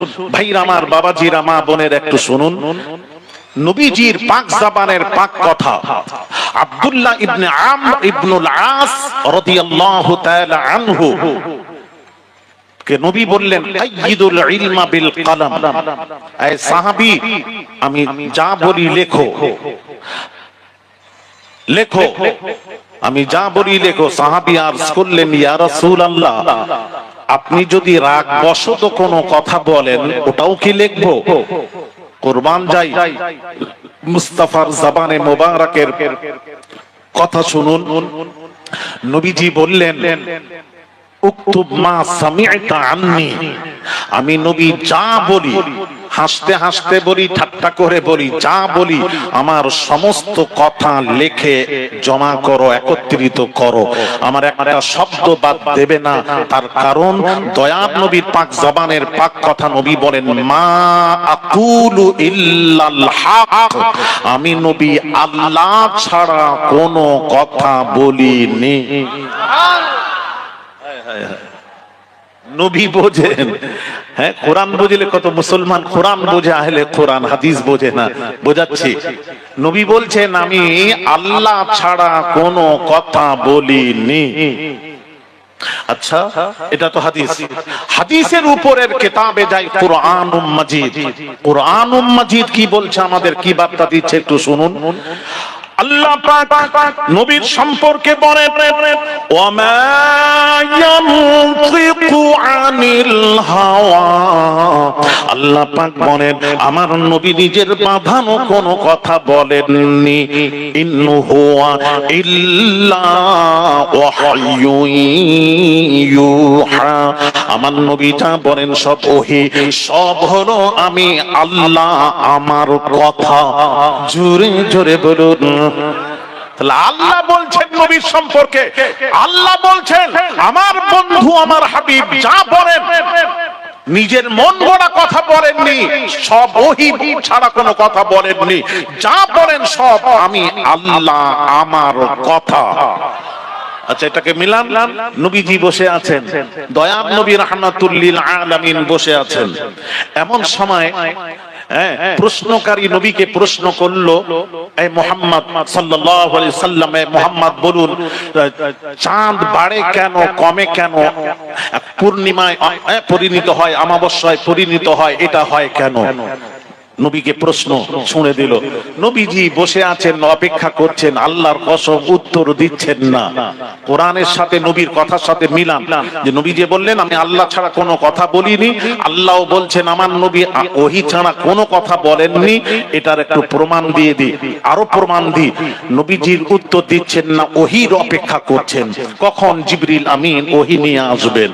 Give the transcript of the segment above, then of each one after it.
ভাইরা আমার, বাবাজিরা, মা বোনের একটু শুনুন। নবীজির পাক জবানের পাক কথা আব্দুল্লাহ ইবনে আমর ইবনুল আস রাদিয়াল্লাহু তাআলা আনহু কে নবী বললেন, আইয়িদুল ইলমা বিল কলম। এই সাহাবী, আমি যা বলি লেখো, লেখো, আমি যা বলি লেখো। সাহাবী আরজ করলেন, ইয়া রাসূলুল্লাহ, আপনি যদি রাগ বশত কোনো কথা বলেন ওটাও কি লিখবো? কুরবান যাই, মুস্তাফার জবানে মোবারকের কথা শুনুন। নবীজি বললেন, উকতুব মা সামি'তা আন্নি। আমি নবী যা বলি, হাসতে হাসতে বলি, ঠাট্টা করে বলি, যা বলি আমার সমস্ত কথা লিখে জমা করো, একত্রিত করো, আমার একটা শব্দ বাদ দেবে না। তার কারণ দয়ার নবীর পাক জবানের পাক কথা। নবী বলেন, মা আকুলু ইল্লাল হক। আমি নবী আল্লাহ ছাড়া কোনো কথা বলিনি। নবী বোঝেন, হ্যাঁ, কোরআন বুঝলে কত মুসলমান কোরআন বোঝে, আহলে কোরআন হাদিস বোঝে না। বোঝাচ্ছি, নবী বলছেন আমি আল্লাহ ছাড়া কোনো কথা বলিনি। আচ্ছা, এটা তো হাদিস। হাদিসের উপরের কিতাবে যাই কুরআনুম মাজিদ। কুরআনুম মাজিদ কি বলছে, আমাদের কি বার্তা দিচ্ছে একটু শুনুন। আল্লাহ পাক নবীর সম্পর্কে বলেন, ওয়ামা ইয়ানতিকু আনিল হাওয়া। আল্লাহ পাক বলেন, আমার নবী নিজের বাঁধানো কোনো কথা বলেননি। ইন্নু হুয়া ইল্লা ওয়াহয়ুন ইউহা। আমার নবী যা বলেন সব ওহী, সব হলো আমি আল্লাহ আমার কথা। জোরে জোরে বলুন। আল্লাহ বলছেন নবীর সম্পর্কে, আল্লাহ বলছেন আমার বন্ধু আমার হাবিব যা বলেন নিজের মন গড়া কথা বলেননি, সব ওহী ছাড়া কোনো কথা বলেননি। যা বলেন সব আমি আল্লাহ আমার কথা। আচ্ছা, এটাকে মিলান। নবীজি বসে আছেন, দয়াব নবী রাহমাতুল লিল আলামিন বসে আছেন। এমন সময় প্রশ্নকারী নবীকে প্রশ্ন করলো, এ মুহাম্মদ সাল্লাল্লাহু আলাইহি সাল্লাম, এ মুহাম্মদ বলুন, চাঁদ বাড়ে কেন, কমে কেন? পূর্ণিমায় পরিণত হয়, অমাবস্যায় পরিণত হয়, এটা হয় কেন? নবীকে প্রশ্ন শুনে দিল। নবীজি বসে আছেন, অপেক্ষা করছেন, আল্লাহর কসম উত্তর দিচ্ছেন না। কোরআনের সাথে নবীর কথার সাথে মিলান, যে নবী যে বললেন আমি আল্লাহ ছাড়া কোনো কথা বলিনি, আল্লাহও বলছেন আমার নবী ওহী ছাড়া কোনো কথা বলেননি। এটার একটু প্রমাণ দিয়ে দিই, আরো প্রমাণ দিই। নবীজির উত্তর দিচ্ছেন না, ওহীর অপেক্ষা করছেন, কখন জিবরিল আমিন ওহী নিয়ে আসবেন,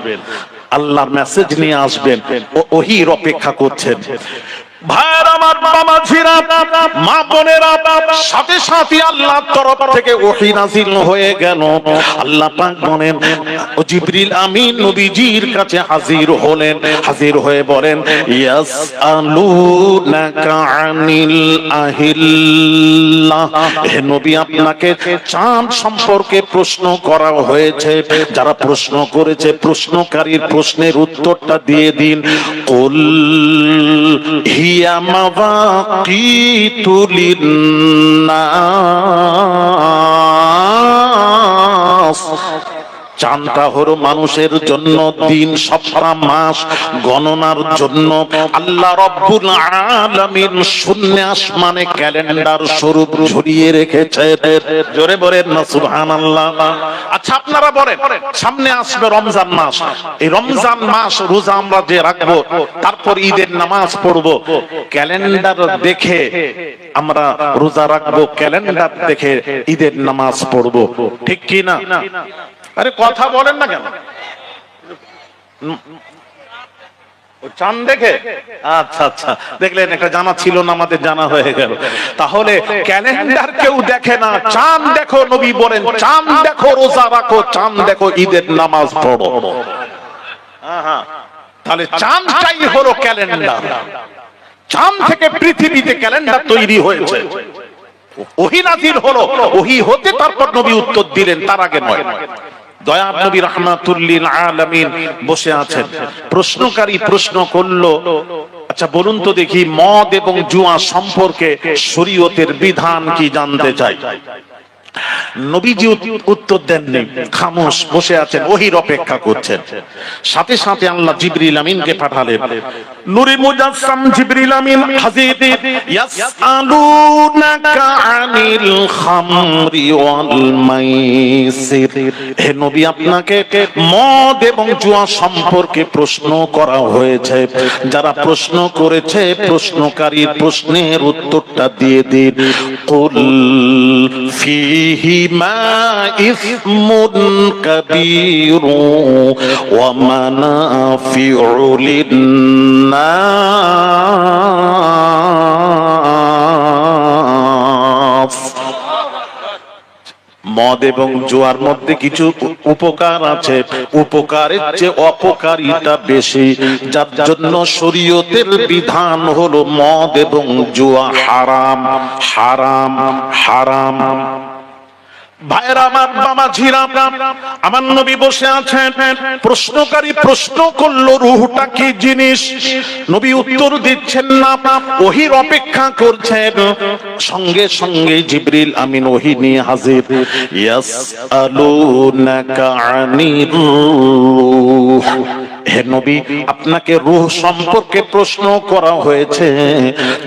আল্লাহর মেসেজ নিয়ে আসবেন, ওহীর অপেক্ষা করছেন। ভাইরা আমার, বাবাজিরা, মা বোনেরা, সাথে সাথে আল্লাহর তরফ থেকে ওহী নাযিল হয়ে গেল। আল্লাহ পাক বলেন, ও জিবরিল আমিন নবীজির কাছে হাজির হলেন। হাজির হয়ে বলেন, ইয়াসআলুনাকা আনিল আহিল্লাহ। হে নবী, আপনাকে চাঁদ সম্পর্কে প্রশ্ন করা হয়েছে। যারা প্রশ্ন করেছে, প্রশ্নকারীর প্রশ্নের উত্তরটা দিয়ে দিন। কুল হিয়া মাওয়াকিতু লিন্নাস। চাঁদটা হলো মানুষের জন্য দিন, সপ্তাহ, মাস গণনার জন্য। আল্লাহ রব্বুল আলামিন শূন্য আসমানে ক্যালেন্ডার স্বরূপ ঝুলিয়ে রেখেছে। জোরে বলেন না সুবহানাল্লাহ। আচ্ছা, আপনারা বলেন, সামনে আসবে রমজান মাস। এই রমজান মাস রোজা আমরা যে রাখবো, তারপর ঈদের নামাজ পড়বো, ক্যালেন্ডার দেখে আমরা রোজা রাখবো, ক্যালেন্ডার দেখে ঈদের নামাজ পড়বো, ঠিক কি না? আরে কথা বলেন না কেন? চাঁদ দেখে? আচ্ছা আচ্ছা, দেখলেন, একটা জানা ছিল না, আমাদের জানা হয়ে গেল। তাহলে ক্যালেন্ডার কেউ দেখে না, চাঁদ দেখো। নবী বলেন, চাঁদ দেখো, রোজা রাখো, চাঁদ দেখো, ঈদের নামাজ পড়ো। তাহলে চাঁদটাই হলো ক্যালেন্ডার। চাঁদ থেকে পৃথিবীতে ক্যালেন্ডার তৈরি হয়েছে। ওহী নাযিল হলো, ওহী হতে তারপর নবী উত্তর দিলেন, তার আগে নয়। দয়ার নবী রাহমাতুল লিল আলামিন বসে আছেন। প্রশ্নকারী প্রশ্ন করলো, আচ্ছা বলুন তো দেখি, মদ এবং জুয়া সম্পর্কে শরীয়তের বিধান কি জানতে চাই। নবীজি উত্তর দেননি, খামোশ বসে আছেন, ওহির অপেক্ষা করছেন। সাথে সাথে আল্লাহ জিবরিল আমিনকে পাঠালেন। নূরে মুজাসসাম জিবরিল আমিন হাজির। ইয়াসআলুনাকা আনিল খামরি ওয়াল মাইসির, হে নবী আপনাকে মদ এবং জুয়া সম্পর্কে প্রশ্ন করা হয়েছে। যারা প্রশ্ন করেছে প্রশ্নকারীর প্রশ্নের উত্তরটা দিয়ে দিন। কুল ফিহিমা ইসমুন কাবীরু ওয়া মানাফিউ লিন-নাস, মদ এবং জুয়ার মধ্যে কিছু উপকার আছে, উপকারের চেয়ে অপকারিতা বেশি, যার জন্য শরীয়তের বিধান হলো মদ এবং জুয়া হারাম হারাম হারাম। ভাইরা আমার, বাবাজিরা, আমার নবী বসে আছেন। প্রশ্নকারী প্রশ্ন করলো রূহটা কি জিনিস, নবী উত্তর দিচ্ছেন না, ওহির অপেক্ষা করছেন। সঙ্গে সঙ্গে জিবরিল আমিন ওহি নিয়ে হাজির। ইয়াসআলুনাকা আনির রূহ, হে নবী আপনাকে রূহ সম্পর্কে প্রশ্ন করা হয়েছে।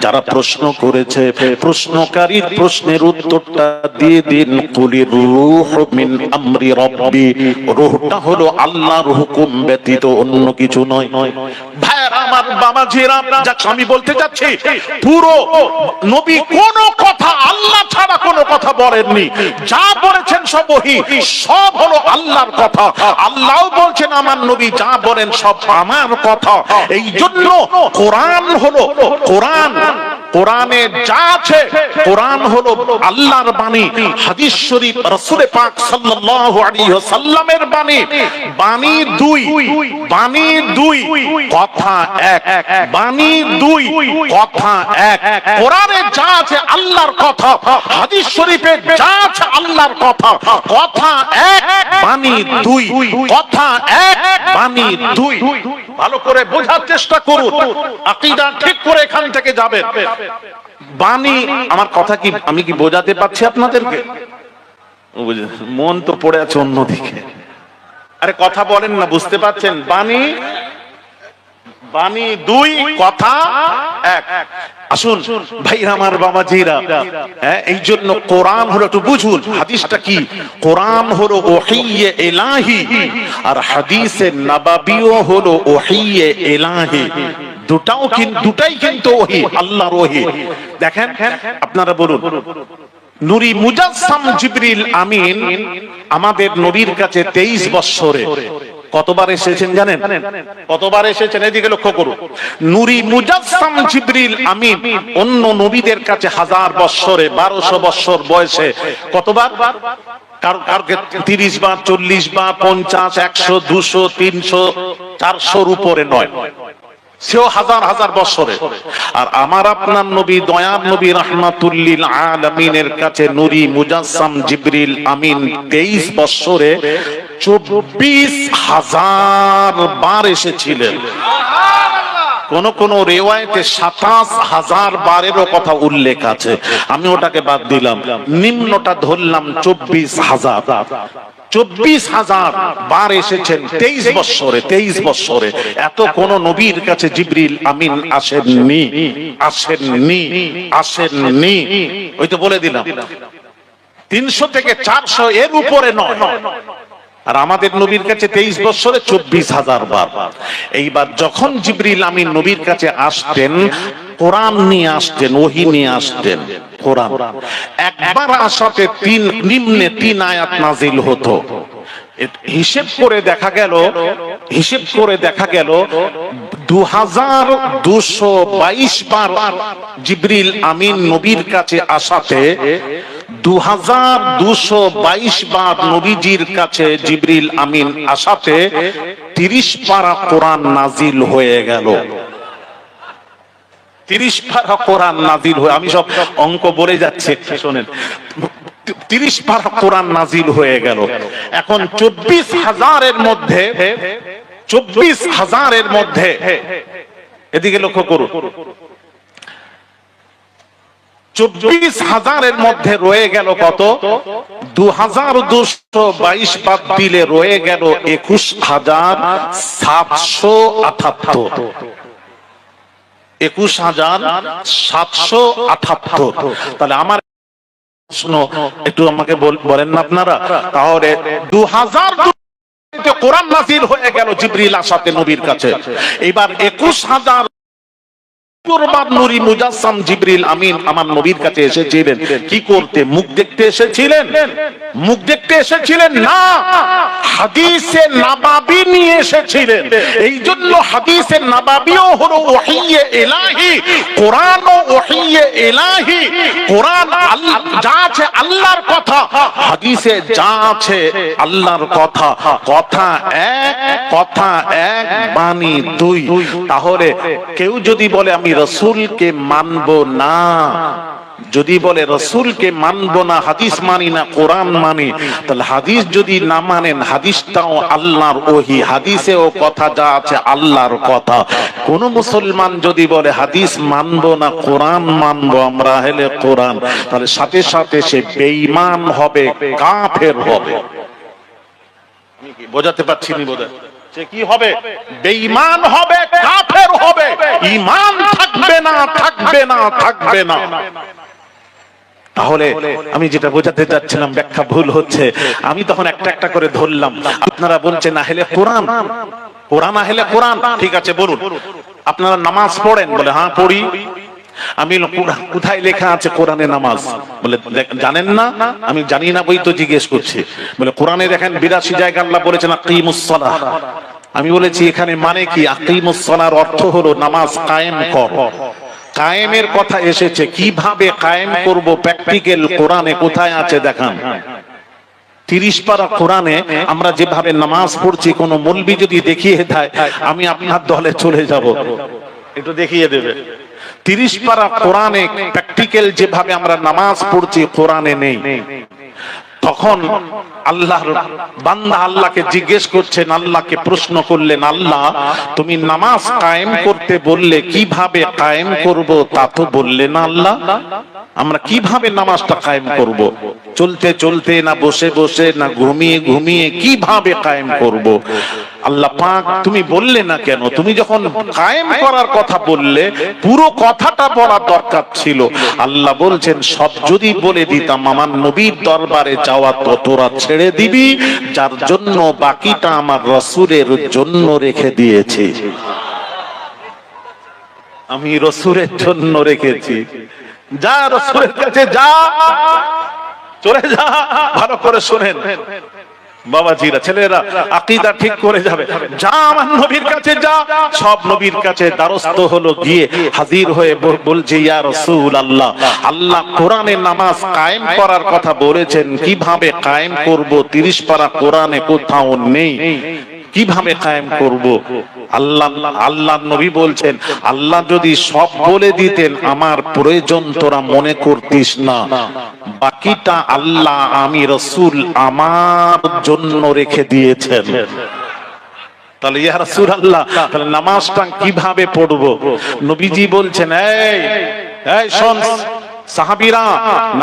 যারা প্রশ্ন করেছে প্রশ্নকারীর প্রশ্নের উত্তরটা দিয়ে দিন। কুলির রূহ মিন আমরি রাব্বি, রূহটা হলো আল্লাহর হুকুম ব্যতীত অন্য কিছু নয়। ভাইরা আমার, বাবাজিরা, যাক আমি বলতে চাচ্ছি, পুরো নবী কোন কথা আল্লাহ ছাড়া কোনো কথা বলেননি। যা বলেছেন সব ওহী, সব হলো আল্লাহর কথা। আল্লাহও বলছেন আমার নবী যা বলেন সব আমার কথা। এই জন্য কোরআন হলো, কোরআনে যা আছে কোরআন হলো আল্লাহর বাণী, হাদিস শরীফ রাসূল পাক সাল্লাল্লাহু আলাইহি ওয়াসাল্লামের বাণী। বাণী দুই, বাণী দুই, কথা এক। বাণী দুই, কথা এক। কোরআনে যা আছে আল্লাহর কথা, হাদিস শরীফে যা আছে আল্লাহর কথা। কথা এক, বাণী দুই, কথা এক, বাণী দুই। ভালো করে বোঝার চেষ্টা করুন, আকীদা ঠিক করে এখান থেকে যাবেন। বাণী, আমার কথা কি আমি কি বোঝাতে পারছি আপনাদেরকে? মন তো পড়ে আছে অন্যদিকে। আরে কথা বলেন না, বুঝতে পারছেন? বাণী, বাণী দুই, কথা এক। আসুন ভাইরা আমার, বাবাজিরা, এই জন্য কোরআন হলো, একটু বুঝুন হাদিসটা কি। কোরআন হলো ওহিয়ে ইলাহি, আর হাদিসে নববিও হলো ওহিয়ে ইলাহি। দুটাই কিন্তু ওহী, আল্লাহর ওহী। দেখেন আপনারা বলুন, নূরি মুজাসসাম জিবরিল আমিন আমাদের নবীর কাছে 23 বছরে কতবার এসেছেন জানেন? কতবার এসেছেন? এদিকে লক্ষ্য করুন। নূরি মুজাসসাম জিবরিল আমিন অন্য নবীদের কাছে 1000 বছরে, 1200 বছর বয়সে কতবার? কারকে 30 বার, 40 বার, 50, 100, 200, 300, 400 উপরে নয়, সেও হাজার হাজার বছরে। আর আমার আপনার নবী, দয়ার নবী রাহমাতুল লিল আলামিনের কাছে নূরি মুজাসসাম জিবরিল আমিন 23 বছরে 24,000 বার এসেছিলেন। কোন কোন রিওয়ায়াতে 27,000 বারেরও কথা উল্লেখ আছে। আমি ওটাকে বাদ দিলাম, নিম্নটা ধরলাম 24,000। 24,000 বার এসেছেন 23 বছরে। 23 বছরে এত কোন নবীর কাছে জিবরিল আমিন আসেননি, আসেননি, আসেননি। ওই তো বলে দিলাম 300 থেকে 400 এর উপরে নয়। আর আমাদের নবীর কাছে 23 বছরে 24,000 বার। এইবার যখন জিবরিল আমিন নবীর কাছে আসতেন, কোরআন নিয়ে আসতেন, ওহী নিয়ে আসতেন। কোরআন একবার আসাতে নিম্নে 3 আয়াত নাজিল হতো। হিসেব করে দেখা গেল 2222 বার জিবরিল আমিন নবীর কাছে আসাতে 2222 বার নবীজির কাছে জিবরিল আমিন আসাতে 30 পারা কোরআন নাজিল হয়ে গেল। 30 পারা কোরআন নাজিল হয়ে, আমি সব অঙ্ক বলে যাচ্ছি, শোনেন। 30 পারা কোরআন নাজিল হয়ে গেল। এখন 24,000-এর মধ্যে 24,000-এর মধ্যে এদিকে লক্ষ্য করুন, 24,000-এর মধ্যে রয়ে গেল কত? 2222 বাদ দিলে রয়ে গেল 21,778। 21,778। তাহলে আমার প্রশ্ন একটু আমাকে বলেন না আপনারা, তাহলে 2000 কোরআন নাযিল হয়ে গেল জিবরিল আসাতে নবীর কাছে। এবার 21,000 নূরি মুজাসসাম জিবরিল আমিন আমার নবীর কাছে এসেছিলেন কি করতে? মুখ দেখতে এসেছিলেন? মুখ দেখতে এসেছিলেন না, হাদিসে নাবাবী নিয়ে এসেছিলেন। এই জন্য হাদিসে নাবাবীও হলো ওহীয়ে ইলাহি, কোরআনও ওহীয়ে ইলাহি। কোরআন যা আছে আল্লাহর কথা, হাদিসে যা আছে আল্লাহর কথা। কথা এক, কথা এক, বাণী দুই। তাহলে কেউ যদি বলে আমি রাসূলকে মানবো না, যদি বলে রাসূলকে মানবো না, হাদিস মানি না, কোরআন মানি, তাহলে হাদিস যদি না মানেন, হাদিসটাও আল্লাহর ওহী, হাদিসেও কথা যা আছে আল্লাহর কথা। কোন মুসলমান যদি বলে হাদিস মানবো না, কোরআন মানবো আমরা হেলে কোরআন, তাহলে সাথে সাথে সে বেঈমান হবে, কাফের হবে। আমি কি বোঝাতে পারছি না? বোঝা সে কি হবে? বেঈমান হবে, কাফের হবে, ঈমান থাকবে না, থাকবে না, থাকবে না। তাহলে আমি যেটা বোঝাতে যাচ্ছিলাম ব্যাখ্যা ভুল হচ্ছে, আমি তখন একটা একটা করে ধরলাম। আপনারা বলছেন আহলে কোরআন, কোরআন আহলে কোরআন, ঠিক আছে বলুন। আপনারা নামাজ পড়েন? বলে হ্যাঁ পড়ি। আমি কোথায় লেখা আছে কোরআনে নামাজ? বলে জানেন না? আমি জানি না বই তো জিজ্ঞেস করছি। বলে কোরআনে দেখেন 82 জায়গা আল্লাহ বলেছেন আকিমুস সালাহ। আমি বলেছি এখানে মানে কি? আকিমুস সালাহর অর্থ হলো নামাজ কায়েম কর। কায়েমের কথা এসেছে, কিভাবে কায়েম করব প্র্যাকটিক্যাল কোরআনে কোথায় আছে দেখান। 30 পারা কোরআনে আমরা যেভাবে নামাজ পড়ছি, কোন মৌলবি যদি দেখিয়ে দেয় আমি আপনার দলে চলে যাব, একটু দেখিয়ে দেবে। 30 পারা কোরআনে প্র্যাকটিক্যাল যেভাবে আমরা নামাজ পড়ছি কোরআনে নেই। তখন আল্লাহর বান্দা আল্লাহকে জিজ্ঞেস করছেন, আল্লাহকে প্রশ্ন করলেন, আল্লাহ তুমি নামাজ কায়েম করতে বললে, কিভাবে কায়েম করব তা তো বললে না আল্লাহ। আমরা কিভাবে নামাজটা কায়েম করব? চলতে চলতে, না বসে বসে, না ঘুমিয়ে ঘুমিয়ে, কিভাবে কায়েম করব? আল্লাহ পাক তুমি বললে না কেন? তুমি যখন কায়েম করার কথা বললে পুরো কথাটা বলা দরকার ছিল। আল্লাহ বলছেন সব যদি বলে দিতাম আমার নবীর দরবারে যাওয়া তো তোরা ছেড়ে দিবি, যার জন্য বাকিটা আমার রাসূলের জন্য রেখে দিয়েছি। আমি রাসূলের জন্য রেখেছি। যা রাসূলের কাছে যা, চলে যা। ভালো করে শুনেন বাবাজিরা, ছেলেরা, আকীদা ঠিক করে যাবে। যা আমার নবীর কাছে যা। সব নবীর কাছে দ্বারস্থ হলো, গিয়ে হাজির হয়ে বলছে ইয়া রাসূলুল্লাহ, আল্লাহ কোরআনে নামাজ কায়েম করার কথা বলেছেন, কিভাবে কায়েম করব? 30 পারা কোরআনে কোথাও নেই, কিভাবে কায়েম করব? আল্লাহ নবী বলছেন আল্লাহ যদি সব বলে দিতেন আমার প্রয়োজন তোরা মনে করতিস না, বাকিটা আল্লাহ আমি রাসূল আমার জন্য রেখে দিয়েছেন। তাহলে ইয়া রাসূলুল্লাহ, তাহলে নামাজটা কিভাবে পড়বো? নবীজি বলছেন এই শোন সাহাবীরা,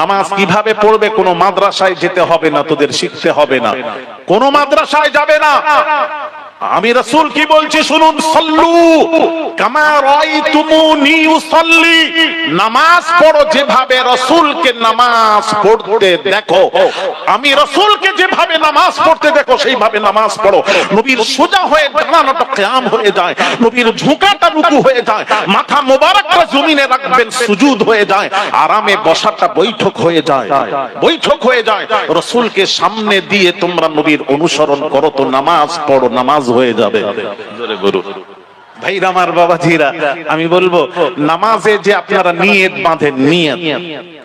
নামাজ কিভাবে পড়বে কোনো মাদ্রাসায় যেতে হবে না, তোদের শিখতে হবে না, কোনো মাদ্রাসায় যাবে না। আমি রাসূল কি বলছি শুনুন, সাল্লু কামা রাআইতুমুনি উসাল্লি, নামাজ পড়ো যেভাবে রাসূলকে নামাজ পড়তে দেখো। আমি রাসূলকে যেভাবে নামাজ পড়তে দেখো সেইভাবে নামাজ পড়ো। নবীর সোজা হয়ে দাঁড়ানোটা কিয়াম হয়ে যায়, নবীর ঝুঁকাটা রুকু হয়ে যায়, মাথা মোবারকটা জমিনে রাখবেন সুজুদ হয়ে যায়, আরামে বসাটা বৈঠক হয়ে যায়, বৈঠক হয়ে যায়। রাসূলকে সামনে দিয়ে তোমরা নবীর অনুসরণ করো তো নামাজ পড়ো, নামাজ হয়ে যাবে। জোরে বলুন ভাইরা আমার, বাবাজিরা, আমি বলবো নামাজে যে আপনারা নিয়ত বাঁধেন,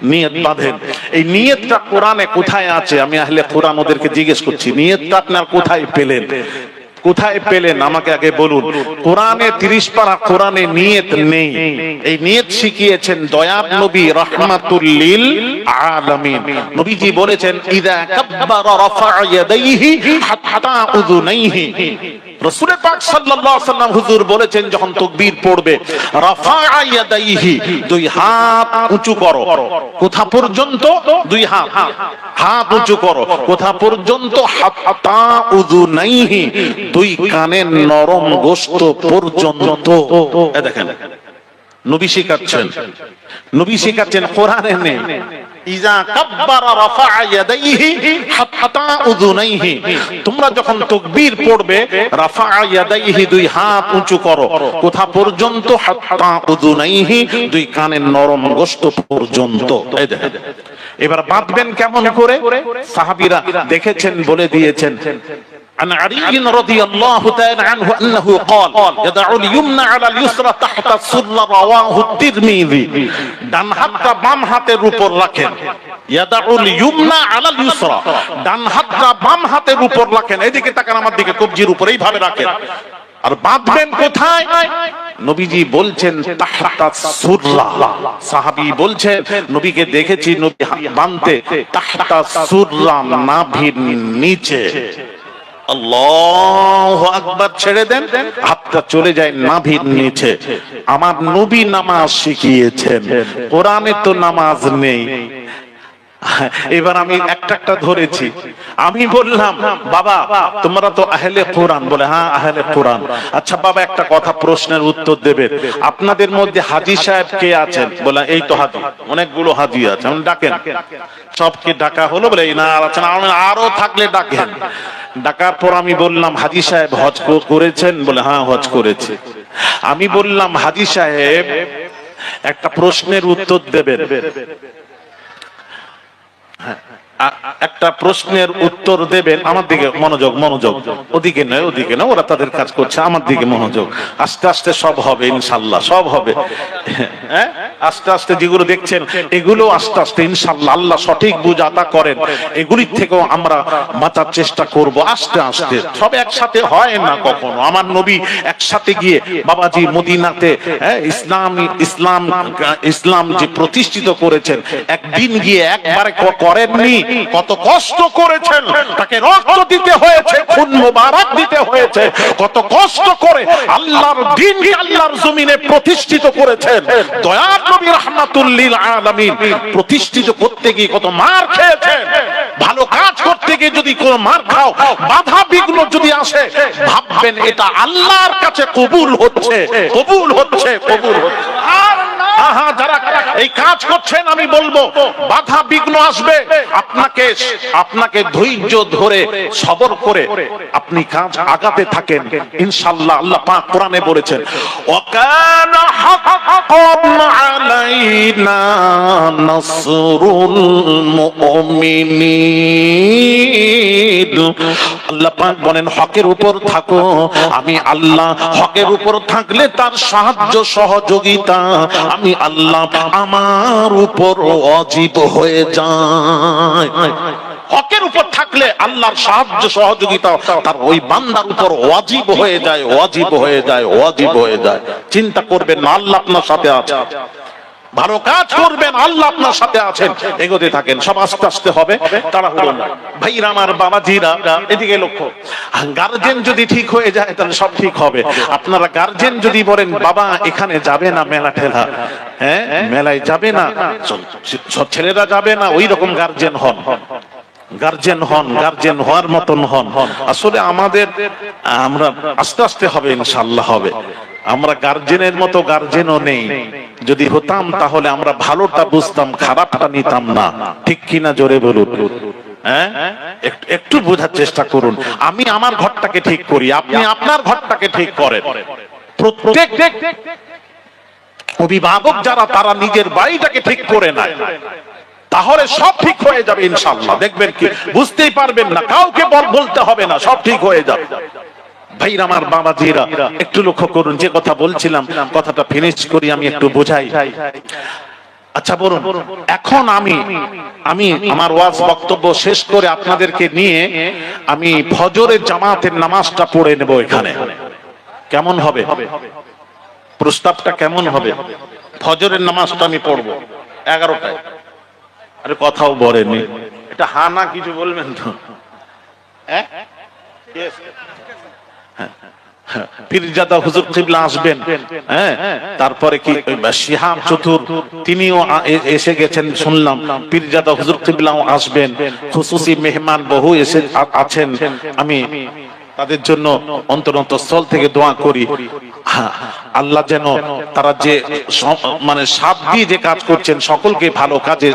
নিয়ত বাঁধেন, এই নিয়তটা কোরআনে কোথায় আছে? আমি আহলে কোরআন ওদেরকে জিজ্ঞেস করছি, নিয়তটা আপনারা কোথায় পেলেন? কোথায় পেলেন আমাকে আগে বলুন। কোরআনে 30 পারা কোরআনে নিয়ত নেই। এই নিয়ত শিখিয়েছেন দয়ার নবী রাহমাতুল লিল আলামিন। নবীজি বলেছেন ইযা কাব্বারা রাফা ইয়াদাইহি হাত্তা উযুনাইহি। রাসূল পাক সাল্লাল্লাহু আলাইহি ওয়াসাল্লাম হুজুর বলেছেন যখন তাকবীর পড়বে রাফা ইয়াদাইহি, দুই হাত উঁচু করো। কোথা পর্যন্ত? দুই হাত, হাত উঁচু করো। কোথা পর্যন্ত? হাত্তা উযুনাইহি, দুই কানের নরম গোশত পর্যন্ত। এই দেখেন নবী শিখাচ্ছেন, নবী শিখাচ্ছেন কোরআনে নেই। ইজা কাব্বারা রাফা ইয়াদাইহি হাত্তা উযুনাইহি, তোমরা যখন তাকবীর পড়বে রাফা ইয়াদাইহি, দুই হাত উঁচু করো। কোথা পর্যন্ত? হাত্তা উযুনাইহি, দুই কানের নরম গোশত পর্যন্ত। এই দেখেন এবার বাঁধবেন কেমন করে? সাহাবীরা দেখেছেন, বলে দিয়েছেন। عن علي رضي الله تعالى عنه أنه قال يضع اليمنى على اليسرى تحت السرة رواه الترمذي। ডান হাতটা বাম হাতের উপর রাখেন। ইয়াদাউল ইয়ুমনা আলাল ইউসরা, ডান হাতটা বাম হাতের উপর রাখেন। এদিকে তাকান আমার দিকে, কবজির উপর এইভাবে রাখেন। আর বাঁধবেন কোথায়? নবীজি বলছেন তাহতা সুররা। সাহাবী বলছেন নবীকে দেখেছি নবী বাঁধতে তাহতা সুররা, নাভির নিচে। আল্লাহু আকবার, ছেড়ে দেন, হাতটা চলে যায় নাভির নিচে। আমার নবী নামাজ শিখিয়েছেন, কোরআনে তো নামাজ নেই। এবার আমি একটা একটা ধরেছি। আমি বললাম বাবা তোমরা তো আহলে কোরআন, বলে হ্যাঁ আহলে কোরআন। আচ্ছা বাবা একটা কথা, প্রশ্নের উত্তর দেবেন। আপনাদের মধ্যে হাজী সাহেব কে আছেন? বলে এই তো হাজী, অনেকগুলো হাজী আছে। ডাকেন, সবকে ডাকা হলো। বলে না আছেন, আরো থাকলে ডাকেন। ডাকার পর আমি বললাম হাজী সাহেব হজ করেছেন? বলে হ্যাঁ হজ করেছে। আমি বললাম হাজী সাহেব একটা প্রশ্নের উত্তর দেবেন। একটা প্রশ্নের উত্তর দেবেন। আমার দিকে মনোযোগ, মনোযোগ, ওদিকে নয়, ওদিকে নয়, ওরা তাদের কাজ করছে, আমার দিকে মনোযোগ। আস্তে আস্তে সব হবে ইনশাআল্লাহ, সব হবে। হ্যাঁ আস্তে আস্তে যেগুলো দেখছেন এগুলো আস্তে আস্তে ইনশাআল্লাহ আল্লাহ সঠিক বুঝ আতা করেন, এগুলির থেকেও আমরা বাঁচার চেষ্টা করব আস্তে আস্তে। সব একসাথে হয় না কখনো। আমার নবী একসাথে গিয়ে বাবাজি মদিনাতে ইসলাম যে প্রতিষ্ঠিত করেছেন, একদিন গিয়ে একবারে করেননি। কত কষ্ট করেছেন, তাকে রক্ত দিতে হয়েছে, খুন মোবারক দিতে হয়েছে। কত কষ্ট করে আল্লাহর দ্বীনকে আল্লাহর জমিনে প্রতিষ্ঠিত করেছেন। দয়ার নবী রাহমাতুল লিল আলামিন প্রতিষ্ঠিত করতে গিয়ে কত মার খেয়েছেন। ভালো কাজ করতে গিয়ে যদি কোনো মার খাও, বাধা বিঘ্ন যদি আসে, ভাববেন এটা আল্লাহর কাছে কবুল হচ্ছে, কবুল হচ্ছে, কবুল হচ্ছে। যারা এই কাজ করছেন আমি বলবো বাধা বিঘ্ন আসবে, আপনাকে ধৈর্য ধরে সবর করে আপনি কাজ আগাতে থাকেন ইনশাআল্লাহ। আল্লাহ পাক কোরআনে বলেছেন ওয়াকানা হাক্কান আলাইনা নাসরুল মুমিনিন। আল্লাহ পাক বলেন হকের উপর থাকো, আমি আল্লাহ হকের উপর থাকলে তার সাহায্য সহযোগিতা আমি আল্লাহ আমার উপর ওয়াজিব হয়ে যায়। হকের উপর থাকলে আল্লাহর সাহায্য সহযোগিতা তার ওই বান্দার উপর ওয়াজিব হয়ে যায়, ওয়াজিব হয়ে যায়, ওয়াজিব হয়ে যায়। চিন্তা করবেন না, আল্লাহ আপনার সাথে আছে। ভালো কাজ করবেন, আল্লাহ আপনার সাথে আছেন। এগোতে থাকেন, সব আস্তে আস্তে হবে, তাড়াহুড়ো না। ভাইরা আমার, বাবাজিরা এদিকে লক্ষ্য। গার্জেন যদি ঠিক হয়ে যায় তাহলে সব ঠিক হবে। আপনারা গার্জেন যদি বলেন বাবা এখানে যাবে না, মেলা ঠেলা, হ্যাঁ মেলায় যাবে না, ছেলেরা যাবে না, ওই রকম গার্জেন হন, গার্জেন হন, গার্জেন হওয়ার মতন হন। আসলে আমরা আস্তে আস্তে হবে ইনশাআল্লাহ হবে। আমরা গার্জেনের মতো গার্জেনও নেই। যদি হতাম তাহলে আমরা ভালোটা বুঝতাম, খারাপটা নিতাম না। ঠিক কিনা জোরে বলুন। হ্যাঁ একটু বোঝার চেষ্টা করুন। আমি আমার ঘরটাকে ঠিক করি, আপনি আপনার ঘরটাকে ঠিক করেন। প্রত্যেক অভিভাবক যারা তারা নিজের বাড়িটাকে ঠিক করে নেয়, তাহলে সব ঠিক হয়ে যাবে ইনশাআল্লাহ। দেখবেন কি বুঝতেই পারবেন না, কাউকে বলতে হবে না, সব ঠিক হয়ে যাবে। ভাইরা আমার, বাবাজিরা একটু লক্ষ্য করুন। যে কথা বলছিলাম কথাটা ফিনিশ করি, আমি একটু বোঝাই। আচ্ছা বলুন, এখন আমি আমার ওয়াজ বক্তব্য শেষ করে আপনাদেরকে নিয়ে আমি ফজরের জামাতের নামাজটা পড়ে নেব এখানে। কেমন হবে? প্রস্তাবটা কেমন হবে? ফজরের নামাজটা আমি পড়বো 11টায়। আরে কথাও বলেনি, এটা হা না কিছু বলবেন তো? হ্যাঁ, পীরজাদা হুজুর কিবলা আসবেন, হ্যাঁ, তারপরে কি শিহাব চতুর তিনিও এসে গেছেন শুনলাম, পীরজাদা হুজুর কিবলাও আসবেন, খুসুসি মেহমান বহু এসে আছেন। আমি তাদের জন্য অন্তরস্থল থেকে দোয়া করি, আল্লাহ যেন তারা যে মানে সাথ দিয়ে যে কাজ করছেন, সকলকে ভালো কাজে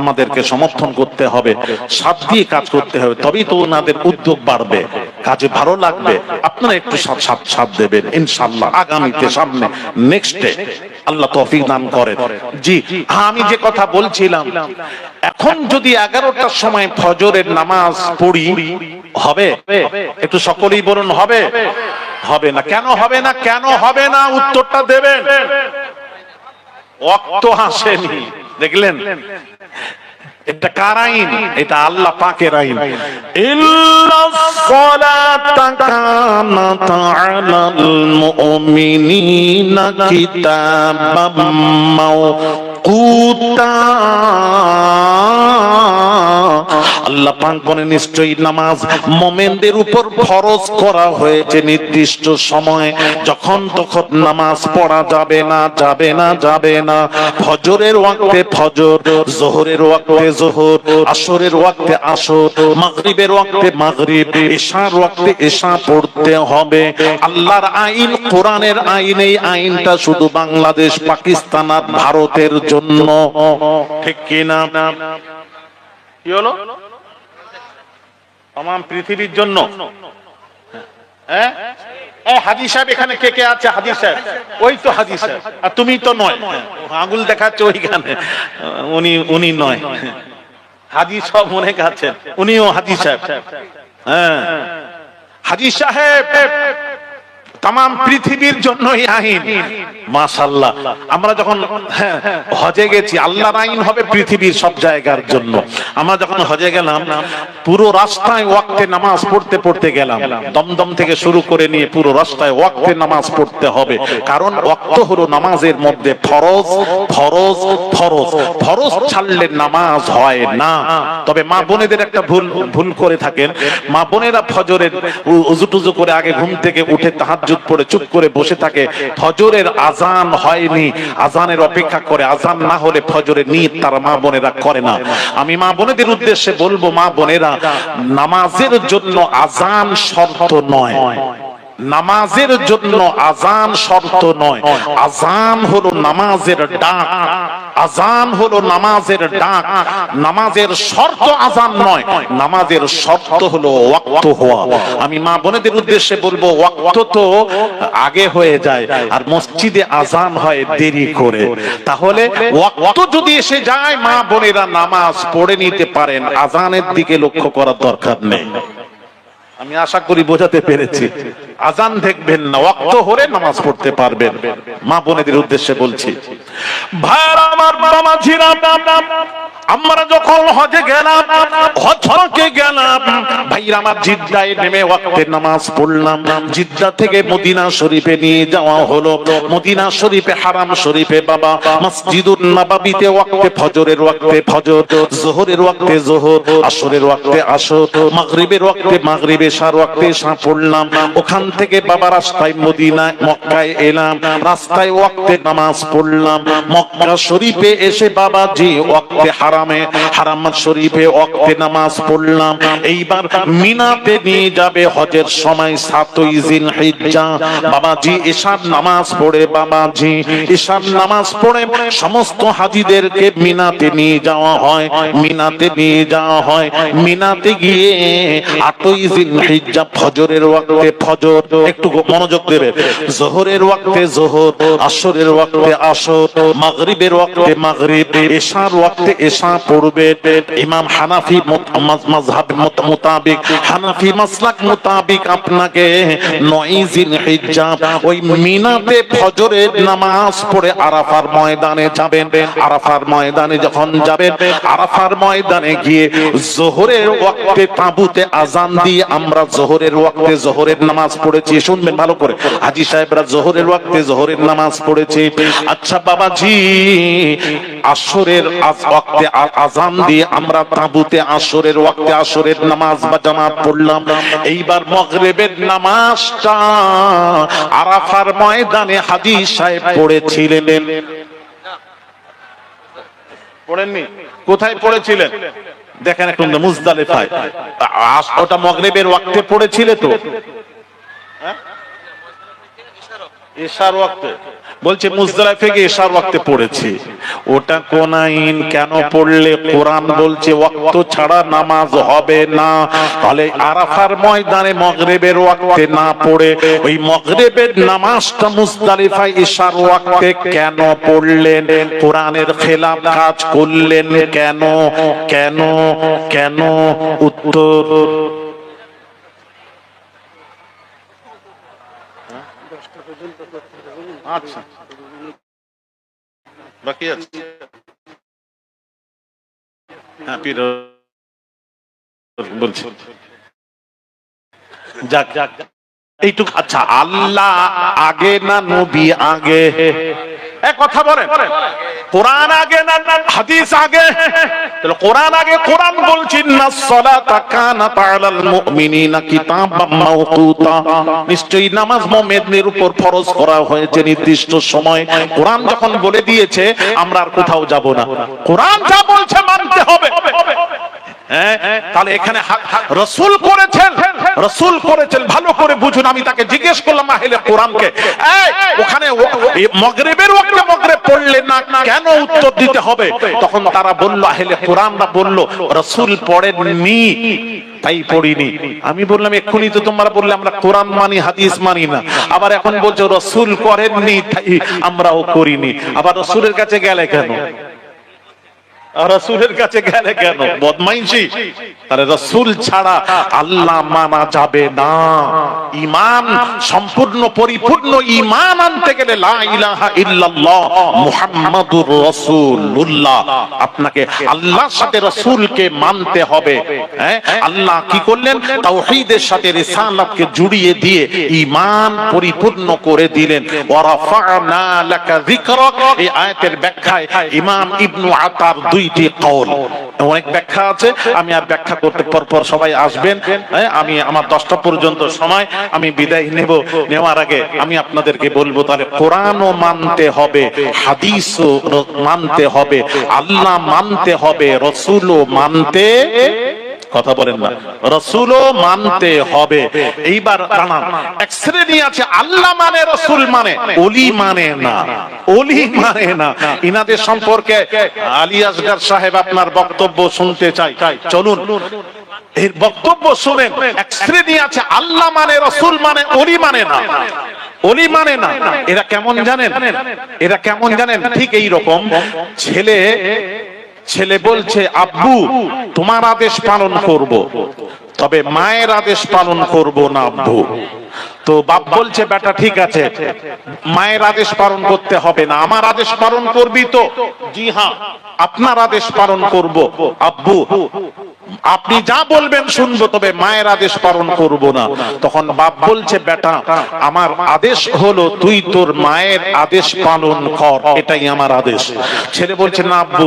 আমাদেরকে সমর্থন করতে হবে, সাথ দিয়ে কাজ করতে হবে, তবেই তো ওনাদের উদ্যোগ বাড়বে, কাজে ভালো লাগবে। আপনারা একটু সাথ দেবেন ইনশাআল্লাহ, আগামীতে সামনে নেক্সটে আল্লাহ তৌফিক দান করেন। জি, আমি যে কথা বলছিলাম, এখন যদি 11টার সময় ফজরের নামাজ পড়ি হবে? একটু সকলেই বলুন হবে? হবে না। কেন হবে না? কেন হবে না? উত্তরটা দেবেন। ওয়াক্ত আসেনি, দেখলেন? এটা কার আইন? এটা আল্লাহ পাকের আইন। ইল্লাস সালাতা কানাত আলাল মুমিনিনা কিতাবাম মাওকুতা। আল্লাহ পাক বলেন, নিশ্চয়ই নামাজ মুমিনদের উপর ফরজ করা হয়েছে নির্দিষ্ট সময়, যখন তখন নামাজ পড়া যাবে না, যাবে না, যাবে না। ফজরের ওয়াক্তে ফজর, যোহরের ওয়াক্তে যোহর, আসরের ওয়াক্তে আসর, মাগরিবের ওয়াক্তে মাগরিব, ইশার ওয়াক্তে ইশা পড়তে হবে। আল্লাহর আইন, কোরআনের আইন। এই আইনটা শুধু বাংলাদেশ, পাকিস্তান আর ভারতের জন্য, ঠিক কি না? কি হলো? तमाम পৃথিবীর জন্য। হ্যাঁ, হাজী সাহেব এখানে কে কে আছে? হাজী সাহেব, ওই তো হাজী সাহেব, আর তুমি তো নয়, আঙুল দেখাচ্ছে ওইখানে, উনি নয়। হাজী সব মনে কাছেন, উনিও হাজী সাহেব। হ্যাঁ, হাজী সাহেব तमाम পৃথিবীর জন্যই আইন। মাশাআল্লাহ, আমরা যখন হজে গেছি, আল্লাহর আইন হবে পৃথিবীর সব জায়গার জন্য। আমরা যখন হজে গেলাম, পুরো রাস্তায় ওয়াক্তে নামাজ পড়তে পড়তে গেলাম, দমদম থেকে শুরু করে নিয়ে পুরো রাস্তায় ওয়াক্তে নামাজ পড়তে হবে, কারণ ওয়াক্ত হলো নামাজের মধ্যে ফরজ। ফরজ ফরজ ফরজ ছাড়লে নামাজ হয় না। তবে মা বোনেদের একটা ভুল করে থাকেন, মা বোনেরা ফজরের উযু টুযু করে আগে ঘুম থেকে উঠে তাহাজ্জুদ পড়ে চুপ করে বসে থাকে, ফজরের আজান হয়নি, আজানের অপেক্ষা করে, আজান না হলে ফজরের নিয়ত তারা মা বোনেরা করে না। আমি মা বোনেদের উদ্দেশ্যে বলবো, মা বোনেরা, নামাজের জন্য আজান শর্ত নয়, নামাজের জন্য আজান শর্ত নয়, আজান হলো নামাজের ডাক, আজান হলো নামাজের ডাক, নামাজের শর্ত আজান নয়, নামাজের শর্ত হলো ওয়াক্ত হওয়া। আমি মা বোনেদের উদ্দেশ্যে বলবো, ওয়াক্ত তো আগে হয়ে যায়, আর মসজিদে আজান হয় দেরি করে। তাহলে ওয়াক্ত যদি এসে যায়, মা বোনেরা নামাজ পড়ে নিতে পারেন, আজানের দিকে লক্ষ্য করার দরকার নেই। আমি আশা করি বোঝাতে পেরেছি। আজান দেখবেন না, ওয়াক্ত হলে নামাজ পড়তে পারবেন। মা বোনেদের উদ্দেশ্যে বলছি, ভাইরা আমার, বাবাজিরা, আমরা যখন হজে গেলাম, হজকে গেলাম, ভাইরা আমার, জিদ্দায় নেমে ওয়াক্তের নামাজ পড়লাম। জিদ্দা থেকে মদিনা শরীফে নিয়ে যাওয়া হলো। মদিনা শরীফে, হারাম শরীফে বাবা, মসজিদুন নববীতে ওয়াক্তে ফজরের ওয়াক্তে ফজর, যোহরের ওয়াক্তে যোহর, আসরের ওয়াক্তে আসর, মাগরিবের ওয়াক্তে মাগরিব, ইশার ওয়াক্তে ইশা পড়লাম। ওখান থেকে বাবা রাস্তায় মদিনায় মক্কায় এলাম, রাস্তায় ওয়াক্তে নামাজ পড়লাম। মক্কা শরীফে এসে বাবাজি ওয়াক্তে হারাম শরীফে ওয়াক্তে নামাজ পড়লাম। এইবার মিনাতে নিয়ে যাবে হজের সময় 7ই জিলহিজ্জা। বাবাজি ইশার নামাজ পড়ে, বাবাজি ইশার নামাজ পড়ে সমস্ত হাজীদেরকে মিনাতে নিয়ে যাওয়া হয়, মিনাতে নিয়ে যাওয়া হয়। মিনাতে গিয়ে 8ই জিলহিজ্জা ফজরের ওয়াক্তে ফজর, একটু মনোযোগ দেবে, যোহরের ওয়াক্তে যোহর, আসরের ওয়াক্তে আসর, মাগরিবের ওয়াক্তে মাগরিব, ইশার ওয়াক্তে ইশা পড়বে। পড়বেন ইমাম হানাফি মাযহাব মোতাবেক, হানাফি মাসলাক মোতাবেক আপনাকে 9 জিলহিজ্জা ওই মিনাতে ফজরের নামাজ পড়ে আরাফার ময়দানে যাবেন। আরাফার ময়দানে যখন যাবেন, আরাফার ময়দানে গিয়ে যোহরের ওয়াক্তে তাঁবুতে আজান দিয়ে আমরা যোহরের ওয়াক্তে যোহরের নামাজ পড়েছি। শুনবেন ভালো করে, হাজী সাহেবরা যোহরের ওয়াক্তে যোহরের নামাজ পড়েছে। আচ্ছা বাবাজি, আসরের ওয়াক্তে আজান দিয়ে আমরা তাঁবুতে আসরের ওয়াক্তে আসরের নামাজ বা জামাত পড়লাম। এইবার মাগরিবের নামাজটা আরাফার ময়দানে হাজী সাহেব পড়েছিলেন। পড়েননি? কোথায় পড়েছিলেন? দেখেন এখন মুজদালিফায়। ওটা মাগরিবের ওয়াক্তে পড়েছিলে তো? ইশার ওয়াক্তে বলছে মুজদালিফায় গিয়ে ইশার ওয়াক্তে পড়েছি। ওটা কোন আইন? কেন পড়লে? কোরআন বলছে ওয়াক্ত ছাড়া নামাজ হবে না। তাহলে আরাফার ময়দানে মাগরিবের ওয়াক্তে না পড়ে ওই মাগরিবের নামাজটা মুজদালিফায় ইশার ওয়াক্তে কেন পড়লেন? কোরআনের খেলাফ কাজ করলেন কেন? কেন কেন? উত্তর আচ্ছা বাকি আছে। হ্যাঁ পীর বলছি যাক যাক এইটুকু। আচ্ছা আল্লাহ আগে না নবী আগে? এক কথা বলেন, কোরআন আগে না হাদিস আগে? তাহলে কোরআন আগে। কোরআন বলছে ইন্নাস সালাতা কানাত আলাল মুমিনিনা কিতাবাম মাওকুতা, নিশ্চয়ই নামাজ মুমিনদের উপর ফরজ করা হয়েছে নির্দিষ্ট সময়। কোরআন যখন বলে দিয়েছে আমরা আর কোথাও যাব না, কোরআন যা বলছে মানতে হবে। তাহলে এখানে রাসূল করেছেন, রাসূল করেছেন, ভালো করে বুঝুন। আমি তাকে জিজ্ঞেস করলাম আহলে কোরআনকে, ওখানে মাগরিবের ওয়াক্তে মাগরিব পড়লে না কেন? উত্তর দিতে হবে। তখন তারা বলল, আহলে কোরআনরা বলল রাসূল পড়েননি তাই পড়িনি। আমি বললাম এক্ষুনি তো তোমরা বললে আমরা কোরআন মানি হাদিস মানি না, আবার এখন বলছো রাসূল করেননি তাই আমরাও করিনি। আবার রাসূলের কাছে গেলে কেন? রাসূলের কাছে গেলে কেন? বদমাইশি। তাহলে রাসূল ছাড়া আল্লাহ মানা যাবে না। ঈমান সম্পূর্ণ পরিপূর্ণ ঈমান আনতে গেলে লা ইলাহা ইল্লাল্লাহ মুহাম্মাদুর রাসূলুল্লাহ, আপনাকে আল্লাহর সাথে রাসূলকে মানতে হবে। আল্লাহ কি করলেন? তাওহীদের সাথে রিসালাতকে জুড়িয়ে দিয়ে ঈমান পরিপূর্ণ করে দিলেন। ওয়া রাফা'না লাকা যিকরাক, এই আয়াতের ব্যাখ্যায় ইমাম ইবনু আতার দুইটি কওল, অনেক ব্যাখ্যা আছে, আমি আর ব্যাখ্যা করতে পরপর সবাই আসবেন। আমি আমার 10টা পর্যন্ত সময়, আমি বিদায় নেব। নেওয়ার আগে আমি আপনাদেরকে বলবো তাহলে কোরআনও মানতে হবে, হাদিসও মানতে হবে, আল্লাহ মানতে হবে, রাসূলও মানতে, কথা বলেন না, রাসূলও মানতে হবে। এইবার জানান এক শ্রেণী আছে আল্লাহ মানে রাসূল মানে, ওলি মানে না, ওলি মানে না। ইনাদের সম্পর্কে আলী আসগর সাহেব আপনার বক্তব্য শুনতে চাই, চলুন এর বক্তব্য শুনেন। এক শ্রেণী আছে আল্লাহ মানে রাসূল মানে, ওলি মানে না, ওলি মানে না। এরা কেমন জানেন? এরা কেমন জানেন? ঠিক এই রকম ছেলে বলছে আব্বু তোমার আদেশ পালন করব, তবে মায়ের আদেশ পালন করব না আব্বু। তো বাপ বলছে বেটা ঠিক আছে, মায়ের আদেশ পালন করতে হবে না, আমার আদেশ পালন করবি তো? জি হ্যাঁ, আপনার আদেশ পালন করব আব্বু, আপনি যা বলবেন শুনবো, তবে মায়ের আদেশ পালন করব না। তখন বাপ বলছে বেটা আমার আদেশ হলো তুই তোর মায়ের আদেশ পালন কর, এটাই আমার আদেশ। ছেলে বলছে না আব্বু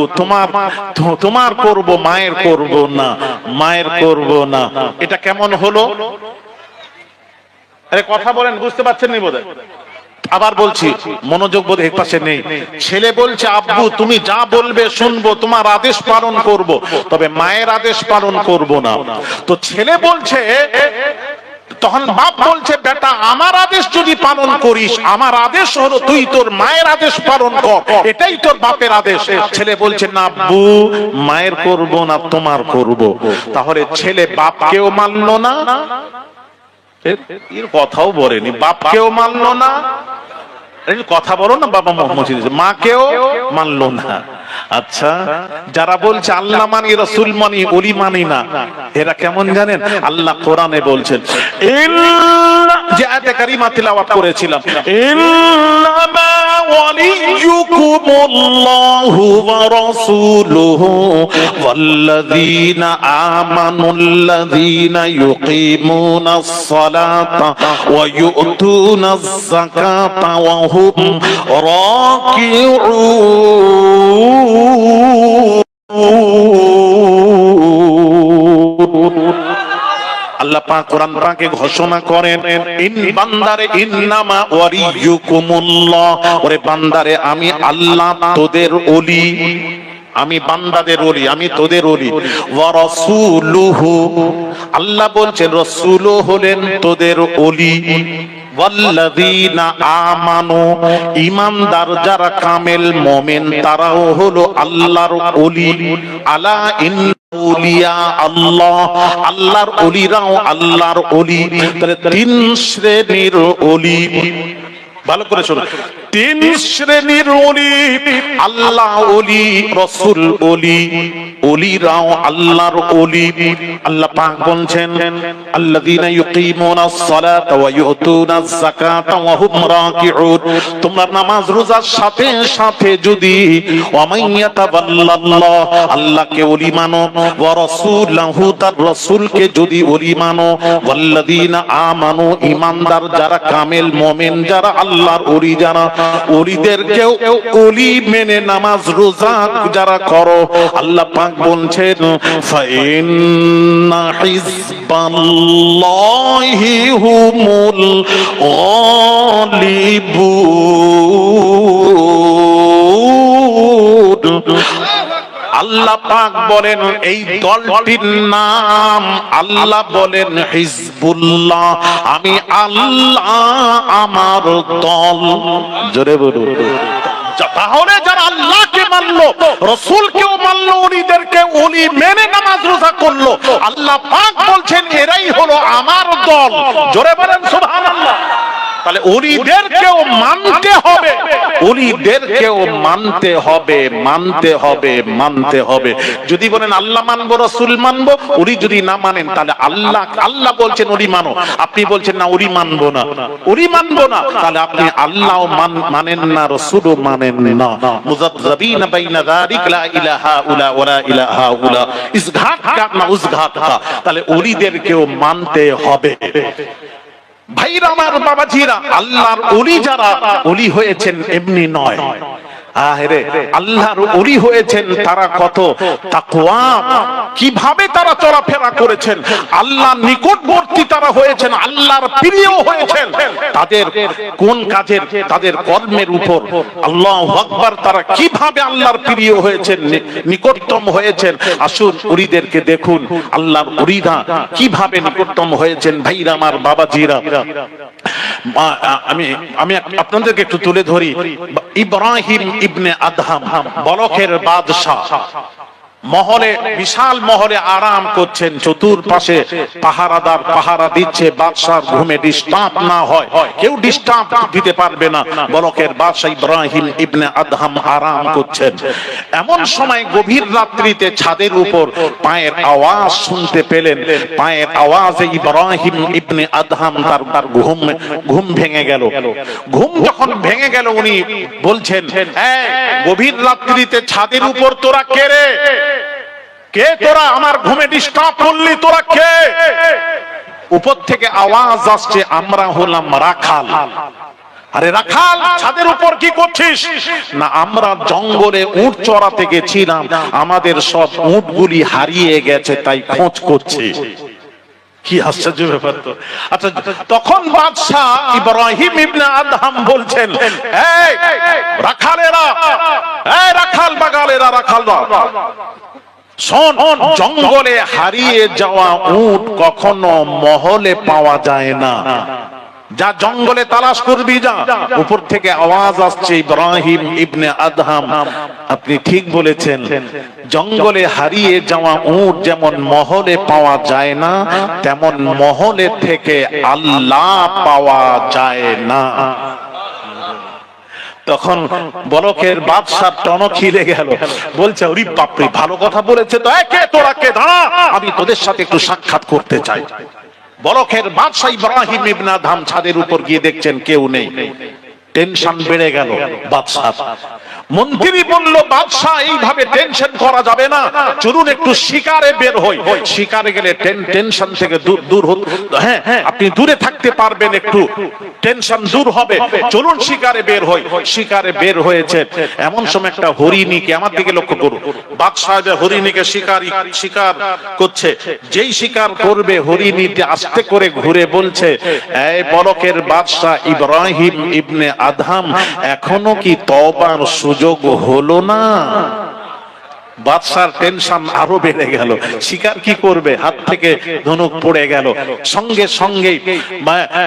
তোমার করব, মায়ের করব না, মায়ের করব না। এটা কেমন হলো? আরে কথা বলেন, বুঝতে পারছেন নি বোধহয়? আবার বলছি, মনোযোগ বোধ এক পাশে নেই। ছেলে বলছে আব্বু তুমি যা বলবে শুনবো, তোমার আদেশ পালন করব, তবে মায়ের আদেশ পালন করব না। তো ছেলে বলছে, তখন বাপ বলছে বেটা আমার আদেশ যদি পালন করিস, আমার আদেশ হলো তুই তোর মায়ের আদেশ পালন কর, এটাই তোর বাপের আদেশ। ছেলে বলছে না আব্বু মায়ের করব না, তোমার করব। তাহলে ছেলে বাপকেও মানলো না, এর কথাও বলেনি, বাপকেও মানলো না, কথা বলো না বাবা, মাকেও মানলো না, আচ্ছা, যারা বলছে আল্লাহ মানি, রাসূল মানি, ওলি মানি না, এরা কেমন জানেন? আল্লাহ কোরআনে বলছেন, যে আয়াতে কারিমা তিলাওয়াত করেছিলাম, ইন্নামা ওয়ালিয়ুকুমুল্লাহু ওয়া রাসূলুহু ওয়াল্লাযীনা আমানুল্লাযীনা ইউকিমুনাস সালাতা ওয়া ইউতুনাজ যাকাতা ওয়া হুম রাকিউন। আল্লাহ পাক কোরআন পাকে ঘোষণা করেন, ইন বান্দারে ইন্নামা ওয়ালিয়ুকুমুল্লাহ, ওরে বান্দারে আমি আল্লাহ তোদের ওলি, আমি বান্দাদের ওলি, আমি তোদের ওলি। ওয়া রাসূলুহু, আল্লাহ বলছেন রাসূলও হলেন তোদের ওলি। ওয়াল্লাযীনা আমানু, ঈমানদার যারা কামেল মুমিন তারাও হলো আল্লাহর ওলি। আলা ইন্নাউলিয়া আল্লাহ, আল্লাহর ওলিরাও আল্লাহর ওলি। তাহলে তিন শ্রেণীর ওলি, ভালো করে শুনুন, তিন শ্রেণীর ওলি, আল্লাহ ওলি, রাসূল ওলি, ওলিরাও আল্লাহর ওলি। আল্লাহ পাক বলছেন, আল্লাযীনা ইউকিমুনাস সালাতা ওয়া ইউতুনাজ যাকাতা ওয়া হুম রাকিউন, তোমরা নামাজ রোজার সাথে সাথে যদি ওয়া মান ইয়াতাওয়াল্লাল্লাহ, আল্লাহকে ওলি মানো, ওয়া রাসূলহু, তার রাসূলকে যদি ওলি মানো, ওয়াল্লাযীনা আমানু, ঈমানদার যারা কামেল মুমিন যারা আল্লাহর ওলি, যারা ওলিদেরকেও ওলি মেনে নামাজ রোজা যারা করো, আল্লাহ পাক বলছেন ফাইন্না হিজবাল্লাহি হুমুল গালিবুন। আল্লাহ পাক বলেন এই দলটির নাম, আল্লাহ বলেন হিজবুল্লাহ, আমি আল্লাহ আমার দল। জোরে বলুন। তাহলে যারা আল্লাহকে মানলো, রাসূলকেও মানলো, ওলিদেরকে ওলি মেনে নামাজ রোজা করলো, আল্লাহ পাক বলছেন এরাই হলো আমার দল। জোরে বলেন সুবহানাল্লাহ। তাহলে ওলিদেরকেও মানতে হবে, ওলিদেরকেও মানতে হবে, মানতে হবে, মানতে হবে। যদি বলেন আল্লাহ মানবো, রাসূল মানবো, ওলি যদি না মানেন তাহলে আল্লাহ, আল্লাহ বলছেন ওলি মানো, আপনি বলছেন না ওলি মানবো না, ওলি মানবো না, তাহলে আপনি আল্লাহও মানেন না, রাসূলও মানেন না। মুযাবযাবিনা বাইনা যালিক, লা ইলাহা উলা ওয়া লা ইলাহা উলা, ইসঘাত কা না উসঘাত কা। তাহলে ওলিদেরকেও মানতে হবে। ভাইরা আমার, বাবাজিরা, আল্লাহর ওলি যারা ওলি হয়েছেন এমনি নয়, আরে আল্লাহর ওলি হয়েছেন তারা কত তাকওয়া, কিভাবে তারা চলাফেরা করেছেন, আল্লাহর নিকটবর্তী তারা হয়েছেন, আল্লাহর প্রিয় হয়েছেন, তাদের কোন কাজের, তাদের কর্মের উপর আল্লাহু আকবার, তারা কিভাবে আল্লাহর প্রিয় হয়েছেন, নিকটতম হয়েছেন। আসুন ওলিদেরকে দেখুন, আল্লাহর ওলিরা কিভাবে নিকটতম হয়েছেন। ভাইরা আমার, বাবাজিরা, আমি আমি আপনাদেরকে একটু তুলে ধরি। ইব্রাহিম ইবনে আদহাম, বলখের বাদশাহ, মহলে, বিশাল মহলে আরাম করছেন, চতুর্পাশে পাহারাদার পাহারা দিচ্ছে, বাদশার ঘুমে ডিস্টার্ব না হয়, কেউ ডিস্টার্ব দিতে পারবে না। বলখের বাদশা ইব্রাহিম ইবনে আদহাম আরাম করছেন। এমন সময় গভীর রাত্রিতে ছাদের উপর পায়ের আওয়াজ শুনতে পেলেন। পায়ের আওয়াজে ইব্রাহিম ইবনে আদহাম তার ঘুম ভেঙে গেল। ঘুম যখন ভেঙে গেল, উনি বলছেন, গভীর রাত্রিতে ছাদের উপর তোরা কে রে? কে তোরা? আমার ঘুমে ডিস্টার্ব করলি, তোরা কে? উপর থেকে আওয়াজ আসছে, আমরা হলাম রাখাল। আরে রাখাল, ছাদের উপর কি করছিস? না, আমরা জঙ্গলে উট চড়াতে গেছিলাম, আমাদের সব উটগুলি হারিয়ে গেছে, তাই খোঁজ করছি। কি আশ্চর্য ব্যাপার তো। আচ্ছা, তখন বাদশা ইব্রাহিম ইবনে আদহাম বলছেন, এই রাখালেরা, এই রাখাল বাগালেরা, রাখালরা, শোন, জঙ্গলে হারিয়ে যাওয়া উট কখনো মহলে পাওয়া যায় না, যা জঙ্গলে তালাশ করবি যা। উপর থেকে আওয়াজ আসছে, ইব্রাহিম ইবনে আদহাম, আপনি ঠিক বলেছেন, জঙ্গলে হারিয়ে যাওয়া উট যেমন মহলে পাওয়া যায় না, তেমন মহলে থেকে আল্লাহ পাওয়া যায় না। তখন বলকের বাদশার টনক খিলে গেল, বলছে ওরে বাপরে, ভালো কথা বলেছে তো, কে তোরা, কে দাঁড়া, আমি তোদের সাথে একটু সাক্ষাৎ করতে চাই। বলকের বাদশা ইব্রাহিম ইবনে আদহাম ছাদের উপর গিয়ে দেখছেন কেউ নেই, টেনশন বেড়ে গেল বাদশার। মন্ত্রী বলল, বাদশা এইভাবে টেনশন করা যাবে না, চলুন একটু শিকারে বের হই। শিকারে গেলে টেনশন থেকে দূর হ্যাঁ আপনি দূরে থাকতে পারবেন, একটু টেনশন দূর হবে, চলুন শিকারে বের হই। শিকারে বের হয়েছে, এমন সময় একটা হরিণীকে, আমার দিকে লক্ষ্য করুন, বাদশা যে হরিণীকে শিকার করছে, যেই শিকার করবে হরিণীটি আস্তে করে ঘুরে বলছে, এই বলকের বাদশা ইব্রাহিম ইবনে আদহাম, এখনো কি তওবার সুযোগ হলো না? বাদশার টেনশন আরো বেড়ে গেল, শিকার কি করবে, হাত থেকে ধনুক পড়ে গেল। সঙ্গে সঙ্গে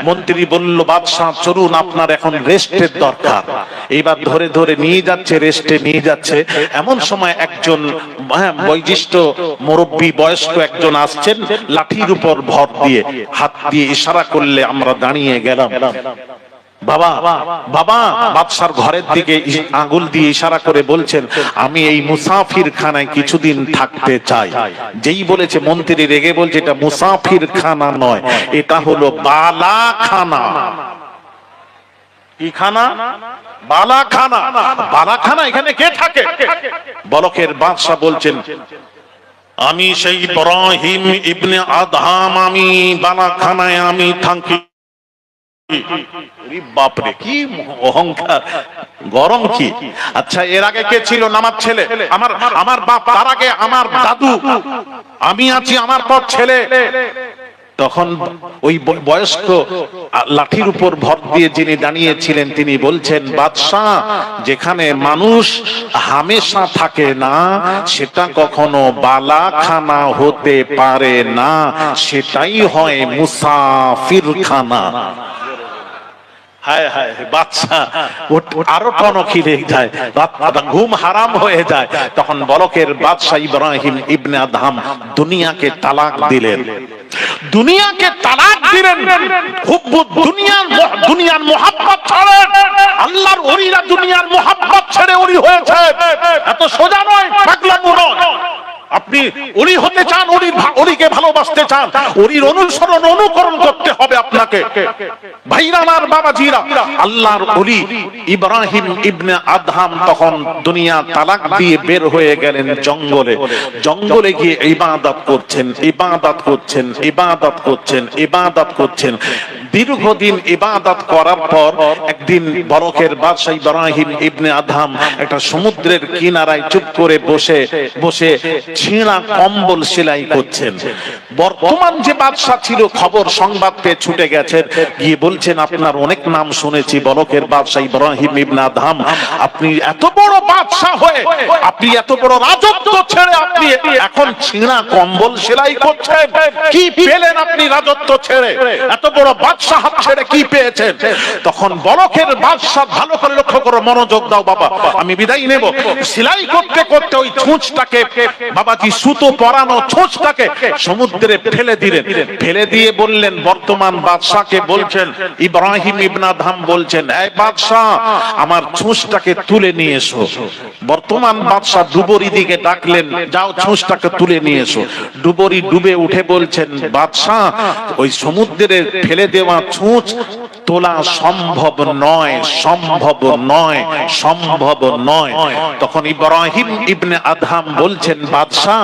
মন্ত্রী বলল, বাদশা চলুন, আপনার এখন রেস্টের দরকার। এইবার ধরে ধরে নিয়ে যাচ্ছে, রেস্টে নিয়ে যাচ্ছে। এমন সময় একজন বয়োজ্যেষ্ঠ মুরব্বী বয়স্ক একজন আসছেন, লাঠির উপর ভর দিয়ে হাত দিয়ে ইশারা করলে আমরা দাঁড়িয়ে গেলাম। বাবা বাবা, বাদশার ঘরের দিকে আঙ্গুল দিয়ে ইশারা করে বলছেন, আমি এই মুসাফির খানায় কিছুদিন থাকতে চাই। যেই বলেছে, মন্ত্রী রেগে বলছে, এটা মুসাফির খানা নয়, এটা হলো বালাখানা। কি খানা? বালাখানা। বালাখানা, এখানে কে থাকে? বলকের বাদশা বলছেন, আমি সেই ইব্রাহিম ইবনে আদহাম, আমি বালাখানায় আমি থাকি। বাপরে, কি অহংকার, গরম কি! আচ্ছা, এর আগে কে ছিল? আমার ছেলে, আমার বাপ, তার আগে আমার দাদু, আমি আছি, আমার পর ছেলে। তখন ওই বয়স্ক লাঠির উপর ভর দিয়ে যিনি দাঁড়িয়েছিলেন, তিনি বলছেন, বাদশাহ, যেখানে মানুষ হামেশা থাকে না, সেটা কখনো বালাখানা হতে পারে না, সেটাই হয় মুসাফিরখানা। হায় হায়, বাদশা আরো টনক খিলে যায়, ঘুম হারাম হয়ে যায়। তখন বলকের বাদশা ইব্রাহিম ইবনে আদহাম দুনিয়াকে তালাক দিলেন। দুনিয়াকে তালাক দিলেন, দুনিয়ার মোহাব্বত ছাড়েন। আল্লাহর ওলিরা দুনিয়ার মোহাব্বত ছেড়ে ওলি হয়েছে, এত সোজা নয়, পাগলামো নয়। আপনি ওলি হতে চান, ওলিকে ভালোবাসতে চান, ওলির অনুসরণ অনুকরণ করতে হবে আপনাকে। ভাইরা আমার, বাবাজিরা, আল্লাহর ওলি ইব্রাহিম ইবনে আদহাম তখন দুনিয়া তালাক দিয়ে বের হয়ে গেলেন জঙ্গলে। জঙ্গলে গিয়ে ইবাদত করছেন, ইবাদত করছেন, ইবাদত করছেন, ইবাদত করছেন। দীর্ঘদিন ইবাদত করার পর একদিন বলকের বাদশা ইব্রাহিম ইবনে আদহাম একটা সমুদ্রের কিনারায় চুপ করে বসে বসে ছিঁড়া কম্বল সেলাই করছেন। বর্তমান যে বাদশা ছিল, খবর সংবাদ পেয়ে ছুটে গেছেন, গিয়ে বলছেন, আপনার অনেক নাম শুনেছি, বলকের বাদশা ইব্রাহিম ইবনে আদহাম, আপনি এত বড় বাদশা হয়ে, আপনি এত বড় রাজত্ব ছেড়ে আপনি এখন ছিঁড়া কম্বল সেলাই করছেন, কি পেলেন আপনি রাজত্ব ছেড়ে? এত বড় বাদশা হাত ছেড়ে কি পেয়েছেন? তখন বলকের বাদশা, ভালো করে লক্ষ্য করো, মনোযোগ দাও বাবা, আমি বিদায় নেব। সেলাই করতে করতে ওই ছুঁচটাকে, বাবাজি সুতো পরানো ছুঁচটাকে সমুদ্রে ফেলে দিলেন। ফেলে দিয়ে বললেন, বর্তমান বাদশাকে বলছেন, ইব্রাহিম ইবনে আদহাম বলছেন, এই বাদশাহ, আমার ছুঁচটাকে তুলে নিয়ে এসো। বর্তমান বাদশা ডুবুরি দিকে ডাকলেন, যাও ছুঁচটাকে তুলে নিয়ে এসো। ডুবুরি ডুবে উঠে বলছেন, বাদশাহ, ওই সমুদ্রে ফেলে দেওয়া ছুঁচ তোলা সম্ভব নয়, সম্ভব নয়, সম্ভব নয়। তখন ইব্রাহিম ইবনে আদহাম বলছেন, বাদশাহ,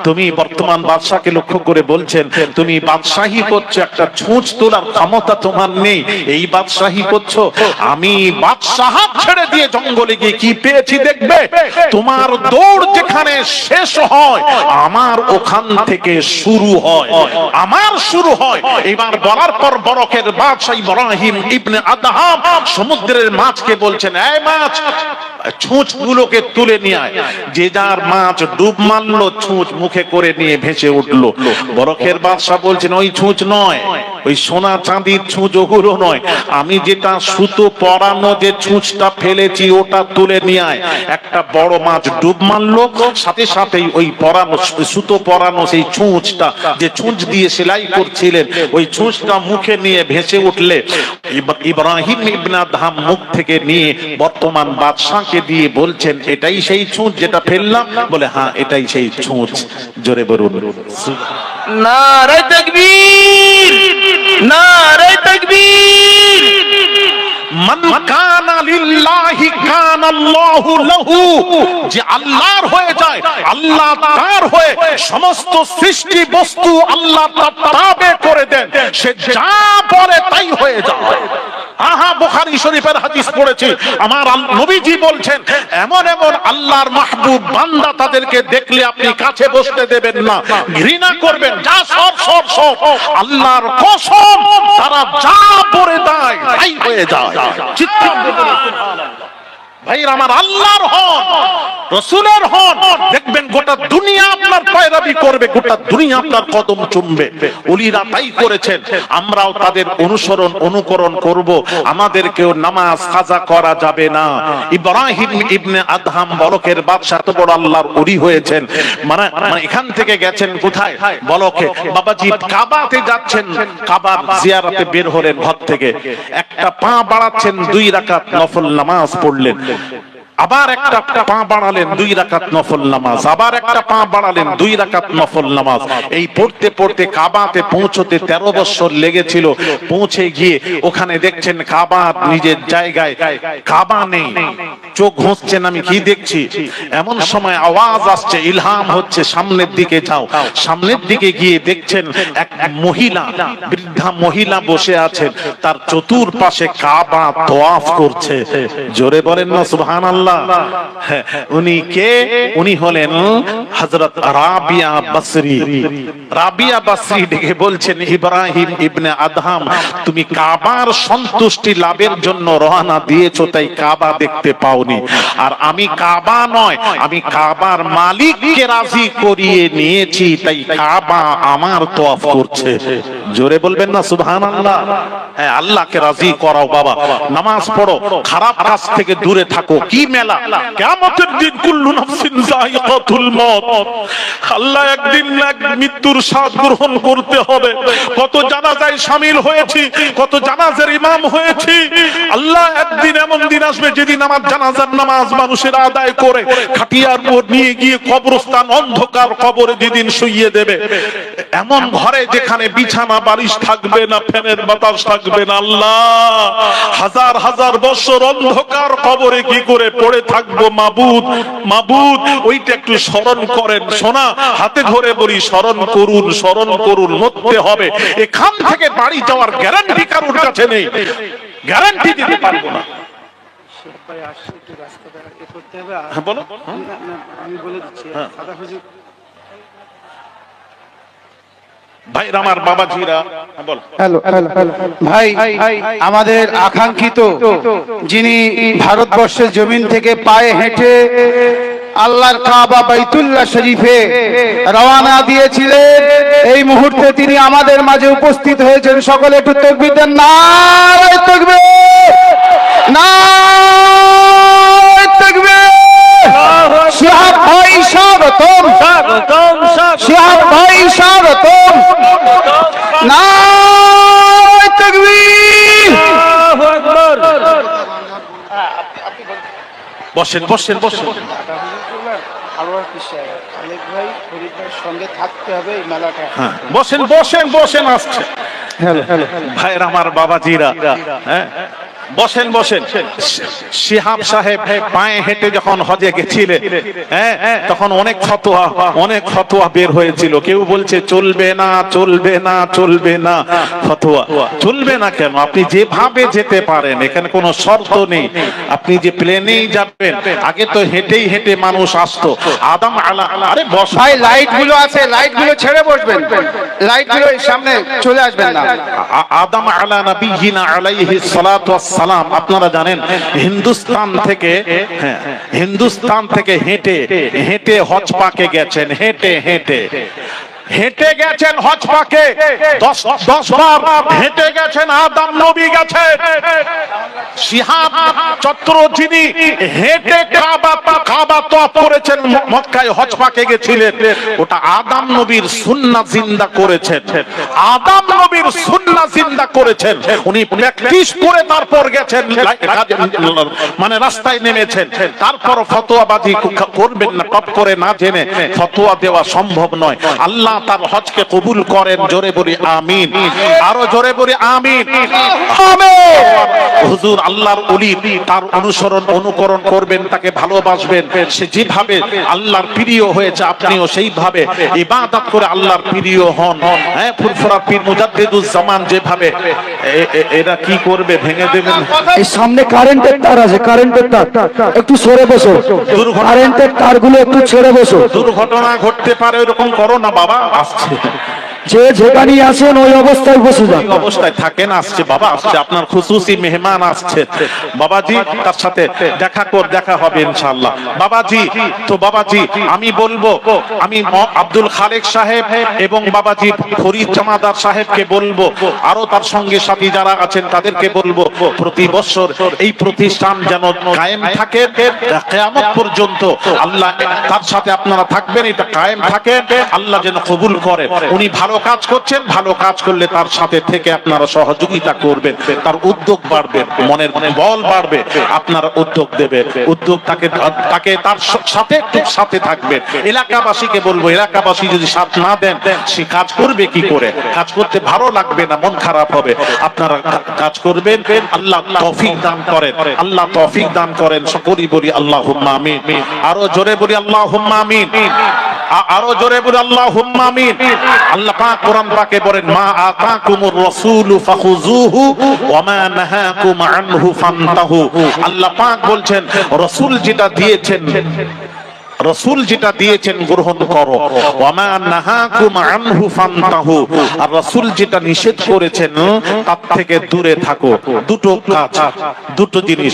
তুমি, বর্তমান বাদশাকে লক্ষ্য করে বলছেন, তুমি বাদশাহী করছো, একটা ছুঁচ তোলার ক্ষমতা তোমার নেই, এই বাদশাহী করছো। আমি বাদশাহ ছেড়ে দিয়ে জঙ্গলে গিয়ে কি পেয়েছি দেখবে? তোমার দৌড় যেখানে শেষ হয়, আমার ওখান থেকে শুরু হয়, আমার শুরু হয়। এবার বলার পর বলকের বাদশা ইব্রাহিম ইবনে আদহাম সমুদ্রের মাছকে বলছেন, এই মাছ, ছুঁচ গুলোকে তুলে নিয়ে আয়। যে যার মাছ ডুব মারলো, ছুঁচ মুখে করে নিয়ে ভেসে উঠলো। বলকের বাদশা বলছেন, ওই ছুঁচ নয়, ওই সোনা চাঁদির ছুঁচ ওগুলো নয়, আমি যেটা সুতো পরানো যে ছুঁচটা ফেলেছি ওটা তুলে নিয়ে আয়। একটা বড় মাছ ডুব মারলো, সাথে সাথেই ওই পরানো, সুতো পরানো সেই ছুঁচটা, যে ছুঁচ দিয়ে সেলাই করছিলেন, ওই ছুঁচটা মুখে নিয়ে ভেসে উঠলে ইব্রাহিম ইবনে আদহাম মুখ থেকে নিয়ে বর্তমান বাদশাকে দিয়ে বলছেন, এটাই সেই ছুঁচ যেটা ফেললাম? বলে হ্যাঁ, এটাই সেই ছুঁচ। জোরে বলুন নারে তাকবীর, নারে তাকবীর। মান কানা লিল্লাহি কানা আল্লাহু লাহু, যে আল্লাহর হয়ে যায় আল্লাহ তার হয়ে। সমস্ত সৃষ্টি বস্তু আল্লাহ তাবে করে দেন, সে যা বলে তাই হয়ে যায়। আহা, বুখারী শরীফের হাদিস পড়েছি, আমার নবীজি বলছেন, এমন এমন আল্লাহর মাহবুব বান্দা, তাদেরকে দেখলে আপনি কাছে বসতে দেবেন না, ঘৃণা করবেন। যা সব সব সব আল্লাহর কসম, তারা যা বলে দেয় তাই হয়ে যায়। চিৎকার করে বলুন সুবহানাল্লাহ। ভাইরা আমার, আল্লাহর হন, রাসূলের হন, দেখবেন গোটা দুনিয়া আপনার পয়রাবি করবে, গোটা দুনিয়া আপনার কদম চুমবে। ওলিরা তাই করেছেন, আমরাও তাদের অনুসরণ অনুকরণ করব। আমাদেরকেও নামাজ কাজা করা যাবে না। ইব্রাহিম ইবনে আদহাম বলকের বাদশা, এত বড় আল্লাহর ওলি হয়েছেন। মানে এখান থেকে গেছেন কোথায়? বলকে। বাবাজি কাবাতে যাচ্ছেন, কাবার জিয়ারতে বের হলেন ঘর থেকে, একটা পা বাড়াচ্ছেন, 2 রাকাত নফল নামাজ পড়লেন। আবার একটা পা বাড়ালেন, 2 রাকাত নফল নামাজ। আবার একটা পা বাড়ালেন, 2 রাকাত নফল নামাজ। এই পড়তে পড়তে কাবাতে পৌঁছতে 13 বছর লেগেছিল। পৌঁছে গিয়ে ওখানে দেখছেন কাবার নিজের জায়গায়, কাবা নেই। চোখ ঘুঁচছেন, আমি কি দেখছি? এমন সময় আওয়াজ আসছে, ইলহাম হচ্ছে, সামনের দিকে যাও। সামনের দিকে গিয়ে দেখছেন এক মহিলা, বৃদ্ধা মহিলা বসে আছেন, তার চতুর্পাশে কাবা তওয়াফ করছে। জোরে বলেন না সুবহানাল্লাহ। উনি কে? উনি হলেন হযরত রাবিয়া বসরি। রাবিয়া বসরি ডেকে বলছেন, ইব্রাহিম ইবনে আদহাম, তুমি কাবার সন্তুষ্টি লাভের জন্য রওনা দিয়েছো, তাই কাবা দেখতে পাওনি। আর আমি কাবা নয়, আমি কাবার মালিককে রাজি করিয়ে নিয়েছি, তাই কাবা আমার তওয়াফ করছে। জোরে বলবেন না সুবহানাল্লাহ। হ্যাঁ, আল্লাহকে রাজি করাও বাবা, নামাজ পড়ো, খারাপ কাজ থেকে দূরে থাকো। কি মেলা? কিয়ামতের দিন কুল্লু নাফসিন যায়িকাতুল মউত। আল্লাহ একদিন এক মৃত্যুর স্বাদ গ্রহণ করতে হবে। কত জানাজায় শামিল হয়েছি, কত জানাজার ইমাম হয়েছি। আল্লাহ একদিন এমন দিন আসবে, যেদিন আমার জানাজার নামাজ মানুষের আদায় করে খাটিয়ার উপর নিয়ে গিয়ে কবরস্থান, অন্ধকার কবরে যেদিন শুইয়ে দেবে, এমন ঘরে যেখানে বিছানা বালিশ থাকবে না, ফ্যানের বাতাস থাকবে না। আল্লাহ, হাজার হাজার বছর অন্ধকার কবরে কি করে পড়ে থাকবো? মাবুদ, মাবুদ, ওইটা একটু স্মরণ করেন। সোনা হাতে ধরে বলি, স্মরণ করুন, স্মরণ করুন। মরতে হবে, এখান থেকে বাড়ি যাওয়ার গ্যারান্টি কারোর কাছে নেই, গ্যারান্টি দিতে পারবো না। বলো, আমি বলে দিচ্ছি। ভাই আমার বাবাজিরা, হ্যালো ভাই, আমাদের আকাঙ্ক্ষিত, যিনি ভারতবর্ষের জমিন থেকে পায়ে হেঁটে আল্লাহর কাবা বাইতুল্লাহ শরীফে রওনা দিয়েছিলেন, এই মুহূর্তে তিনি আমাদের মাঝে উপস্থিত হয়েছেন। সকলে একটু তাকবীর দেন। নারে তাকবীর, নারে তাকবীর। শিহাব ভাই স্বাগতম, স্বাগতম, শিহাব ভাই স্বাগতম। নারে তাকবীর, আল্লাহু আকবার। বসেন বসেন বসেন। সঙ্গে থাকতে হবে এই মেলাটা। বসেন বসেন বসেন, আসছে ভাইয়ের আমার বাবাজিরা। হ্যাঁ, বসেন বসেন। শিহাব সাহেব পায়ে হেঁটে যখন হজে গেছিলেন, হ্যাঁ, তখন অনেক ফতোয়া বের হয়েছিল। কেউ বলছে চলবে না, চলবে না, চলবে না। ফতোয়া চলবে না কেন? আপনি যেভাবে যেতে পারেন, এখানে কোনো শর্ত নেই। আপনি যে প্লেনেই যাবেন, আগে তো হেঁটেই হেঁটে মানুষ আসতো। আদম আলা, আরে বস ভাই, লাইট গুলো আছে, লাইট গুলো ছেড়ে বসবেন, লাইট গুলো সামনে চলে আসবেন না। আদম আলা নবিয়িনা আলাইহিস সালাতু ওয়াস সালাম, আপনারা জানেন হিন্দুস্তান থেকে হেঁটে হেঁটে হজ পাকে গেছেন, হেঁটে হেঁটে। হেঁটে গেছেন হজ পাকে 10 বার হেঁটে গেছেন, আদম নবী গেছেন। শিহাব চত্র যিনি হেঁটে কাবা তওয়াফ করেছেন, মক্কায় হজ পাকে গেছিলেন, ওটা আদম নবীর সুন্নাহ জিন্দা করেছেন। আদম নবীর সুন্নাহ জিন্দা করেছেন, উনি প্র্যাকটিস করে তারপর গেছেন, মানে রাস্তায় নেমেছেন। তারপর ফতোয়াবাজি করবেন না, টপ করে না জেনে ফতোয়া দেওয়া সম্ভব নয়। আল্লাহ তার হজকে কবুল করেন, জোরে বলি আমিন, আরো জোরে বলি আমিন, আমিন। হুজুর আল্লাহর ওলি, তার অনুকরণ করবেন, তাকে ভালোবাসবেন। সে যেভাবে আল্লাহর প্রিয় হয়েছে, আপনিও সেইভাবে ইবাদত করে আল্লাহর প্রিয় হন। হ্যাঁ, ফুরফুরা পীর মুজাদ্দিদুজ জামান যেভাবে, এরা কি করবে, ভেঙে দেবেন। এই সামনে কারেন্টের তার আছে, কারেন্টের তার, একটু সরে বসো, কারেন্টের তারগুলো একটু ছেড়ে বসো। দুর্ঘটনা ঘটতে পারে, এরকম করো না বাবা। আসছে যে যেখানে আছেন ওই অবস্থায় বসে যান, অবস্থায় থাকেন। আসছে বাবা, আসছে আপনার খুশুসি মেহমান আসছে বাবাজি, তার সাথে দেখা হবে ইনশাআল্লাহ বাবাজি। তো বাবাজি আমি বলবো, আমি আব্দুল খালেক সাহেব এবং বাবাজি ফরিদ জমাদার সাহেবকে বলবো, আরো তার সঙ্গে সাথী যারা আছেন তাদেরকে বলবো, প্রতি বছর এই প্রতিষ্ঠান যেন কায়েম থাকে কিয়ামত পর্যন্ত। আল্লাহ তার সাথে আপনারা থাকবেন, এটা কায়েম থাকে, আল্লাহ যেন কবুল করেন। উনি ভালো কাজ করছেন, ভালো কাজ করলে তার সাথে থেকে আপনারা সহযোগিতা করবেন, তার উদ্যোগ বাড়বে, মনের বল বাড়বে, আপনারা উদ্যোগ দেবেন, উদ্যোগ তাকে তার সাথে একটু সাথে থাকবেন। এলাকাবাসীকে বলবো, এলাকাবাসী যদি সাথ না দেন সে কাজ করবে কি করে? কাজ করতে ভালো লাগবে না, মন খারাপ হবে। আপনারা কাজ করবেন, আল্লাহ তৌফিক দান করেন, আল্লাহ তৌফিক দান করেন। সকলেই বলি আল্লাহুম্মা আমিন, আরো জোরে বলি আল্লাহুম্মা আমিন, আরো জোরে বলি আল্লাহুম্মা আমিন। আল্লাহ পাক কোরআন পাকে বলেন, মা আতাকুমুর রাসূলু ফাখুযুহু ওয়া মা নাহাকুম আনহু ফান্তাহু। আল্লাহ পাক বলছেন, রাসূল যেটা দিয়েছেন, রাসূল যেটা দিয়েছেন গ্রহণ করো, ওয়া মা নাহাকুম আনহু ফান্তাহু, আর রাসূল যেটা নিষেধ করেছেন তার থেকে দূরে থাকো। দুটো কাজ, দুটো জিনিস,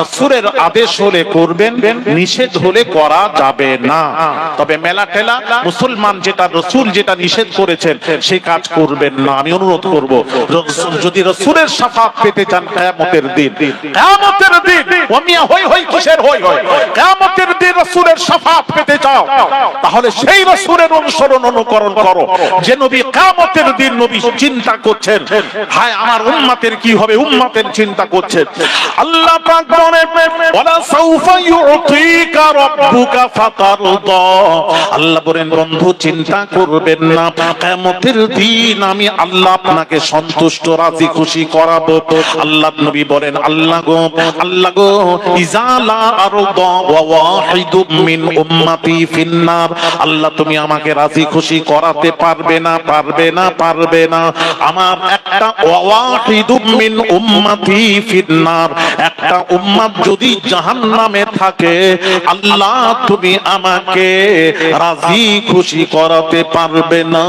রাসূলের আদেশ হলে করবেন, নিষেধ হলে করা যাবে না। তবে মেলা টেলা মুসলমান যেটা রাসূল যেটা নিষেধ করেছেন সেই কাজ করবেন না। আমি অনুরোধ করব, যদি রাসূলের শাফাত পেতে চান কিয়ামতের দিন, কিয়ামতের দিন ওমিয়া হই হই কিসের হই হই, কিয়ামতের দিন রাসূলের শাফাত পেতে চাও, তাহলে সেই রাসূলের অনুকরণ করো যে নবী কিয়ামতের দিন নবী চিন্তা করছেন, হায় আমার উম্মতের কি হবে, উম্মতের চিন্তা করছেন। আল্লাহ পাক বলেন, ওয়ালা সাউফা ইউতিকা রাব্বুকা ফাতারদা। আল্লাহ বলেন, বন্ধু চিন্তা করবেন না, কিয়ামতের দিন আমি আল্লাহ আপনাকে সন্তুষ্ট রাজি খুশি করাবো। আল্লাহ নবী বলেন, আল্লাহ গো ইজালা আরদা ওয়া ওয়াহিদুম মিন উম্মতি ফিন্নার। আল্লাহ তুমি আমাকে রাজি খুশি করাতে পারবে না, পারবে না, পারবে না। আমার একটা ওয়াহিদুম মিন উম্মতি ফিন্নার, একটা উম্মত যদি জাহান্নামে থাকে, আল্লাহ তুমি আমাকে রাজি খুশি করাতে পারবে না।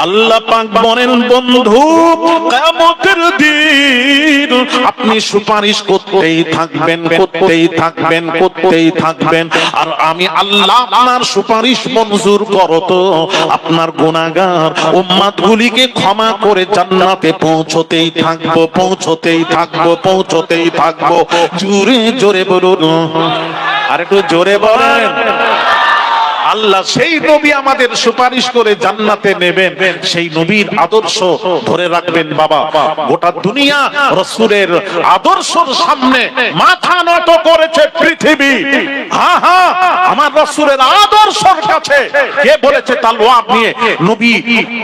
আল্লাহ পাক বলেন, বন্ধু কিয়ামতের দিন আপনি সুপারিশ করতেই থাকবেন, করতেই থাকবেন, করতেই থাকবেন, আর আমি আল্লাহ আপনার সুপারিশ মঞ্জুর করো তো আপনার গুনাহগার উম্মতগুলিকে ক্ষমা করে জান্নাতে পৌঁছতেই থাকবো, পৌঁছতেই থাকবো, পৌঁছতেই থাকবো। জোরে জোরে বলুন, আর একটু জোরে বলেন। আল্লাহ সেই নবী আমাদের সুপারিশ করে জান্নাতে নেবেন, সেই নবীর আদর্শ ধরে রাখবেন বাবা। গোটা দুনিয়া রাসূলের আদর্শের সামনে মাথা নত করেছে পৃথিবী। হ্যাঁ হ্যাঁ, আমার রাসূলের আদর্শের কাছে কে বলেছে তলোয়ার নিয়ে নবী,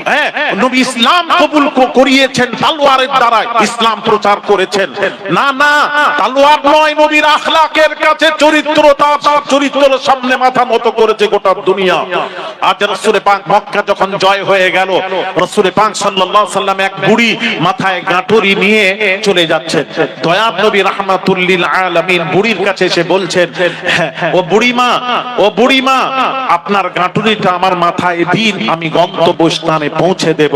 হ্যাঁ নবী ইসলাম কবুল করিয়েছেন, তলোয়ারের দ্বারা ইসলাম প্রচার করেছেন? না না, তলোয়ার নয়, নবীর আখলাকের কাছে চরিত্রতা, চরিত্রের সামনে মাথা নত করেছে গোটা দুনিয়া। আজ রাসূলে পাক মক্কা যখন জয় হয়ে গেল, রাসূলে পাক সাল্লাল্লাহু আলাইহি সাল্লাম এক বুড়ি মাথায় গাঁটুরি নিয়ে চলে যাচ্ছেন। দয়ার নবী রাহমাতুল লিল আলামিন বুড়ির কাছে এসে বলছেন, ও বুড়িমা, ও বুড়িমা, আপনার গাঁটুরিটা আমার মাথায় দিন, আমি গন্তব্যস্থানে পৌঁছে দেব।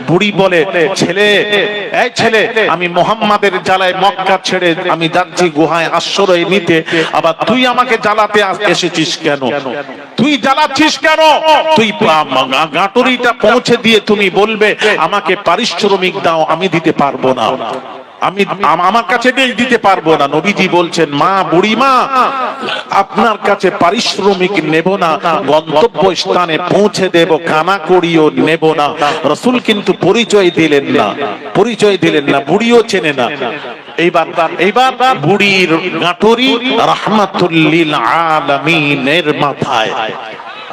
বুড়ি বলে, ছেলে, এই ছেলে, আমি মুহাম্মাদের জ্বালায় মক্কা ছেড়ে আমি যাচ্ছি গুহায় আশ্রয় নিতে, আবার তুই আমাকে জ্বালাতে এসেছিস কেন? তুই জ্বালাচ্ছিস কেন? তুই গাঁটুরিটা পৌঁছে দিয়ে তুমি বলবে আমাকে পারিশ্রমিক দাও, আমি দিতে পারবো না, আমি আমার কাছে দিতে পারবো না। নবীজি বলছেন, মা, বুড়ি মা, আপনার কাছে পারিশ্রমিক নেব না, গন্তব্য স্থানে পৌঁছে দেব, কানা করিও নেব না। রাসূল কিন্তু পরিচয় দিলেন না, বুড়িও চেনে না। এইবার বুড়ির গাঁটুরি রাহমাতুল লিল আলামিনের মাথায়।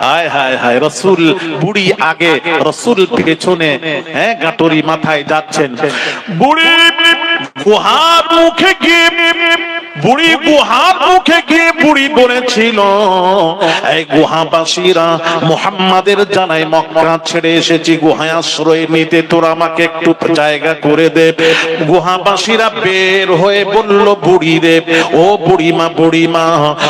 হায় হায় হায়, রাসূল বুড়ি আগে, রাসূল পেছনে, গাঁটুরি মাথায় যাচ্ছেন। বুড়ি গুহার মুখে গিয়ে বুড়ি বলেছিল, এই গুহাবাসীরা মুহাম্মাদের জানায় মক্কা ছেড়ে এসেছি, গুহায় আশ্রয় নিতে, তোরা আমাকে একটু জায়গা করে দে। গুহাবাসীরা বের হয়ে বলল, বুড়ি রে, ও বুড়ি মা,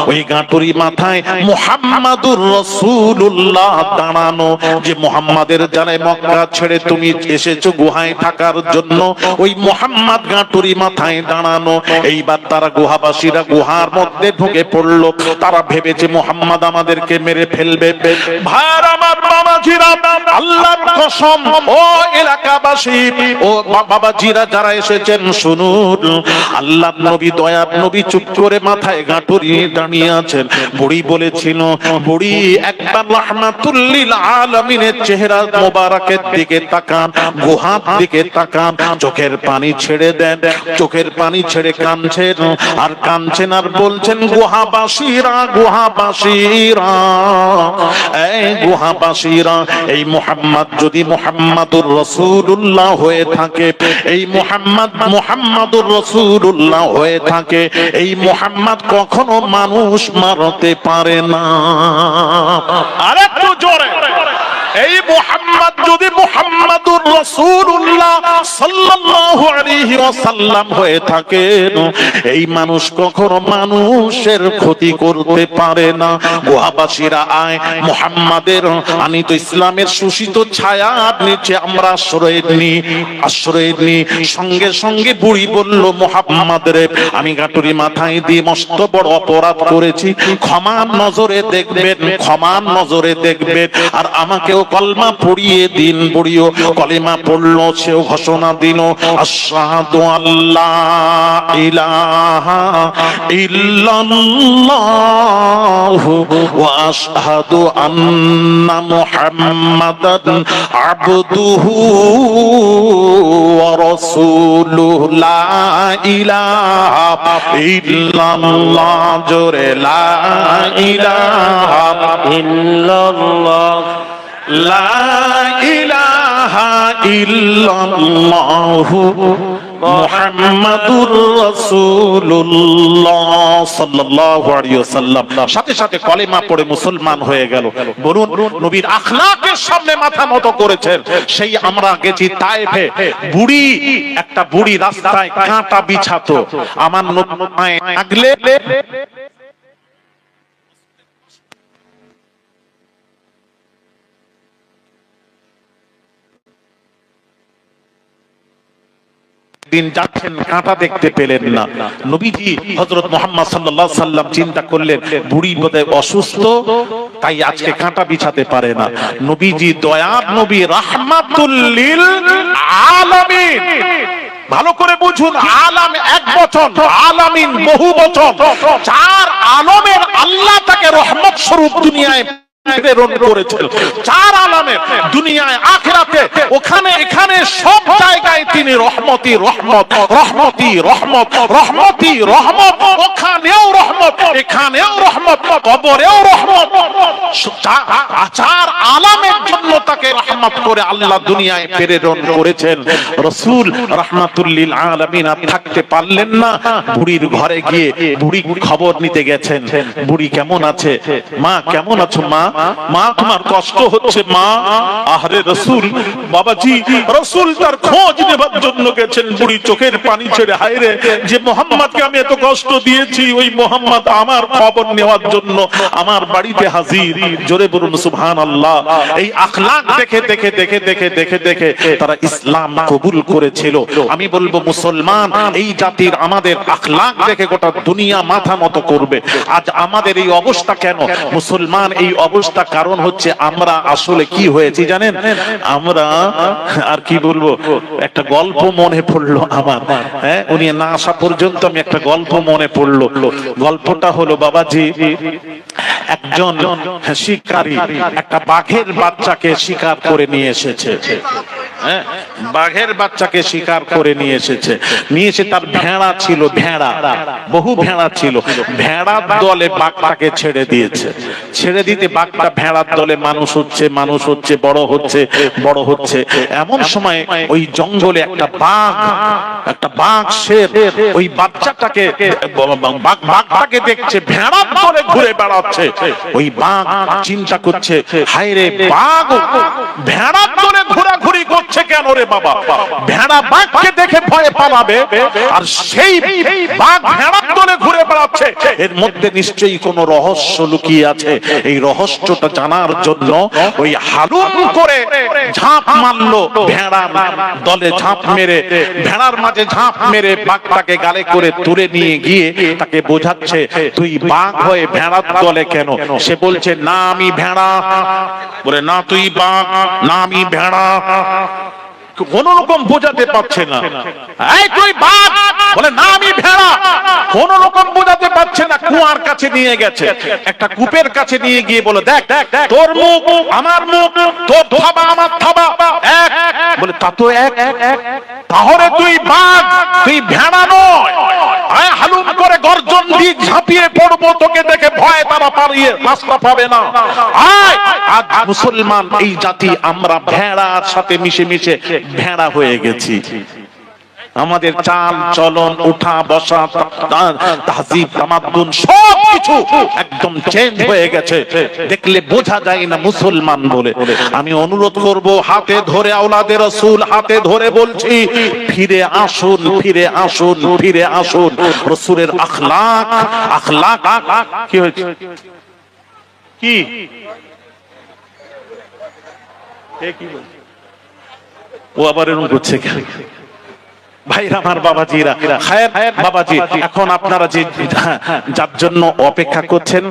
ওই গাঁটুরি মাথায় মুহাম্মাদুর রাসূলুল্লাহ দাঁড়ানো, যে মুহাম্মাদের জানায় মক্কা ছেড়ে তুমি এসেছো গুহায় থাকার জন্য, ওই মুহাম্মদ গাঁটুরি মাথায় দাঁড়ানো। এইবার তারা গুহাবাসীরা গুহার মধ্যে ঢুকে পড়লো। তারা ভেবেছে মুহাম্মদ আমাদেরকে মেরে ফেলবে। ভাইরা আমার, বাবাজিরা, আল্লাহর কসম, ও এলাকাবাসী, ও বাবাজিরা যারা এসেছেন শুনুন, আল্লাহর নবী, দয়ার নবী চুপ করে মাথায় গাঁটুরি দাঁড়িয়ে আছেন। বুড়ি বলেছিল, বুড়ি একবার রাহমাতুল লিল আলামিনের চেহারা মোবারকের দিকে তাকান, গুহার দিকে তাকান, চোখের পানি ছেড়ে দেন, চোখের পানি ছেড়ে কাঁদছেন আর কাঁদছেন আর বলছেন, গুহাবাসীরা, এই মুহাম্মদ যদি মুহাম্মাদুর রাসূলুল্লাহ হয়ে থাকে, এই মুহাম্মাদুর রাসূলুল্লাহ হয়ে থাকে, এই মুহাম্মদ কখনো মানুষ মারতে পারে না। আরেকটু জোরে, এই মুহাম্মদ যদি মুহাম্মাদুর রাসূলুল্লাহ সাল্লাল্লাহু আলাইহি ওয়াসাল্লাম হয়ে থাকেন, এই মানুষ কখনো মানুষের ক্ষতি করতে পারে না। গুহাবাসীরা আয়, মুহাম্মাদের আনিত ইসলামের সুশীত ছায়ার নিচে আমরা আশ্রয় নি। সঙ্গে সঙ্গে বুড়ি বলল, মুহাম্মদ রে, আমি গাঁটুরি মাথায় দিয়ে মস্ত বড় অপরাধ করেছি, ক্ষমার নজরে দেখবেন, আর আমাকেও কলমা পড়িয়ে দিন। বুড়িও কলেমা পড়লো, সেও ঘোষণা দিল, আশহাদু আল্লাহ ইলাহা ইল্লাল্লাহু ওয়া আশহাদু আন্না মুহাম্মাদান আবদুহু ওয়া রাসূলুহু, লা ইলাহা ইল্লাল্লাহ, জোরে লা ইলাহা ইল্লাল্লাহ, লা ইলাহা ইল্লাল্লাহু মুহাম্মাদুর রাসূলুল্লাহ সাল্লাল্লাহু আলাইহি ওয়াসাল্লাম। সাথে সাথে কলেমা পড়ে মুসলমান হয়ে গেল। বলুন, নবীর আখলাকের সামনে মাথা নত করেছেন। সেই আমরা গেছি তায়েফে, একটা বুড়ি রাস্তায় কাঁটা বিছাতো, আমার নবী আগলে দিন যাচ্ছেন, কাঁটা দেখতে পেলেন না। নবীজি হযরত মুহাম্মদ সাল্লাল্লাহু আলাইহি সাল্লাম চিন্তা করলেন, বুড়ি বোধহয় অসুস্থ, তাই আজকে কাঁটা বিছাতে পারে না। নবীজি দয়ার নবী, রাহমাতুল লিল আলামিন, ভালো করে বুঝুন, আলাম এক বচন, আলামিন বহু বচন, চার আলমের আল্লাহ তাকে রহমত স্বরূপ দুনিয়ায় প্রেরণ করেছেন। চার আলামের, দুনিয়ায়, আখিরাতে, ওখানে এখানে সব জায়গায় তিনি রহমতি রহমত, রহমতি রহমত, রহমতি রহমত, ওখানেও রহমত, এখানেও রহমত, কবরেও রহমত। চার আলামের জন্য তাকে রহমত করে আল্লাহ দুনিয়ায় প্রেরণ করেছেন। রাসূল রাহমাতুল লিল আলামিন আর থাকতে পারলেন না, বুড়ির ঘরে গিয়ে বুড়ি খবর নিতে গেছেন। বুড়ি কেমন আছে? মা কেমন আছো মা? মা তোমার কষ্ট হচ্ছে মা? আরে রাসূল, বাবাজি, রাসূল তার খোঁজ নেবার জন্য গেছেন। বুড়ি চোখের পানি ছেড়ে, হায় রে, যে মুহাম্মদকে আমি এত কষ্ট দিয়েছি, ওই মুহাম্মদ আমার খবর নেওয়ার জন্য আমার বাড়িতে হাজির। জোরে বলুন সুবহানাল্লাহ। এই আখলাক দেখে দেখে দেখে দেখে দেখে দেখে তারা ইসলাম কবুল করেছিল। আমি বলবো মুসলমান এই জাতির আমাদের আখলাক দেখে গোটা দুনিয়া মাথা নত করবে। আজ আমাদের এই অবস্থা কেন মুসলমান? এই অবস্থা কারণ হচ্ছে আমরা আসলে কি হয়েছি জানেন? আমরা আর কি বলবো, একটা গল্প মনে পড়লো আমার, হ্যাঁ, উনি না আসা পর্যন্ত আমি একটা গল্প মনে পড়লো। গল্পটা হলো বাবাজি, একজন শিকারী একটা বাঘের বাচ্চাকে শিকার করে নিয়ে এসেছে। হ্যাঁ, বাঘের বাচ্চাকে শিকার করে নিয়ে এসেছে। নিয়ে এসে তার ভেড়া ছিল, ভেড়া বহু ভেড়া ছিল। ভেড়ার দলে বাঘটাকে ছেড়ে দিয়েছে। ছেড়ে দিতে বাঘটা ভেড়ার দলে মানুষ হচ্ছে, মানুষ হচ্ছে, বড় হচ্ছে, বড় হচ্ছে। এমন সময় ওই জঙ্গলে একটা বাঘ শের ওই বাচ্চাটাকে বাঘটাকে দেখছে, ভেড়ার দলে ঘুরে বেড়াচ্ছে। ওই বাঘ চিন্তা করছে, হায় রে, বাঘ ভেড়ার দলে ঘোরাঘুরি করছে কেন রে বাবা? ভেড়া বাঘকে দেখে ভয়ে পালাবে, আর সেই বাঘ ভেড়ার দলে ঘুরে বেড়াচ্ছে। এর মধ্যে নিশ্চয়ই কোনো রহস্য লুকিয়ে আছে। এই রহস্যটা জানার জন্য ওই হালুম করে ঝাঁপ মারলো, ভেড়ার দলে ঝাঁপ মেরে, ভেড়ার মাঝে ঝাঁপ মেরে বাঘটাকে গালে করে তুলে নিয়ে গিয়ে তাকে বোঝাচ্ছে, তুই বাঘ হয়ে ভেড়ার দলে কেন? সে বলছে, না আমি ভেড়া। বলে, না তুই বাঘ, না আমি ভেড়া। কোন রকম বোঝাতে পারছে না। এই তুই বাঘ, বলে না আমি ভেড়া। কোন রকম বোঝাতে পারছে না। কুয়ার কাছে নিয়ে গেছে, একটা কূপের কাছে নিয়ে গিয়ে বলে, দেখ তোর মুখ আমার মুখ, তোর থাবা আমার থাবা এক। বলে, তা তো এক। তাহলে তুই বাঘ, তুই ভেড়া নয়। হালুম করে গর্জন দিয়ে ঝাঁপিয়ে পড়বো, তোকে দেখে ভয়ে তারা পালিয়ে রাস্তা পাবে না। আজ মুসলমান এই জাতি আমরা ভেড়ার সাথে মিশে মিশে ভেড়া হয়ে গেছি। আমাদের চাল চলন, উঠা বসা, তাহজিব তামাদ্দুন সবকিছু একদম চেঞ্জ হয়ে গেছে। দেখলে বোঝা যায় না মুসলমান বলে। আমি অনুরোধ করব, হাতে ধরে আওলাদে রাসূল হাতে ধরে বলছি, ফিরে আসুন, ফিরে আসুন, ফিরে আসুন। রাসূলের আখলাক, আখলাক কি হয়েছে? কি ও আবার এরকম করছে কেন? ভাইরা আমার, বাবাজিরা, খায়ের বাবাজি, এখন আপনারা যে যার জন্য অপেক্ষা করছেন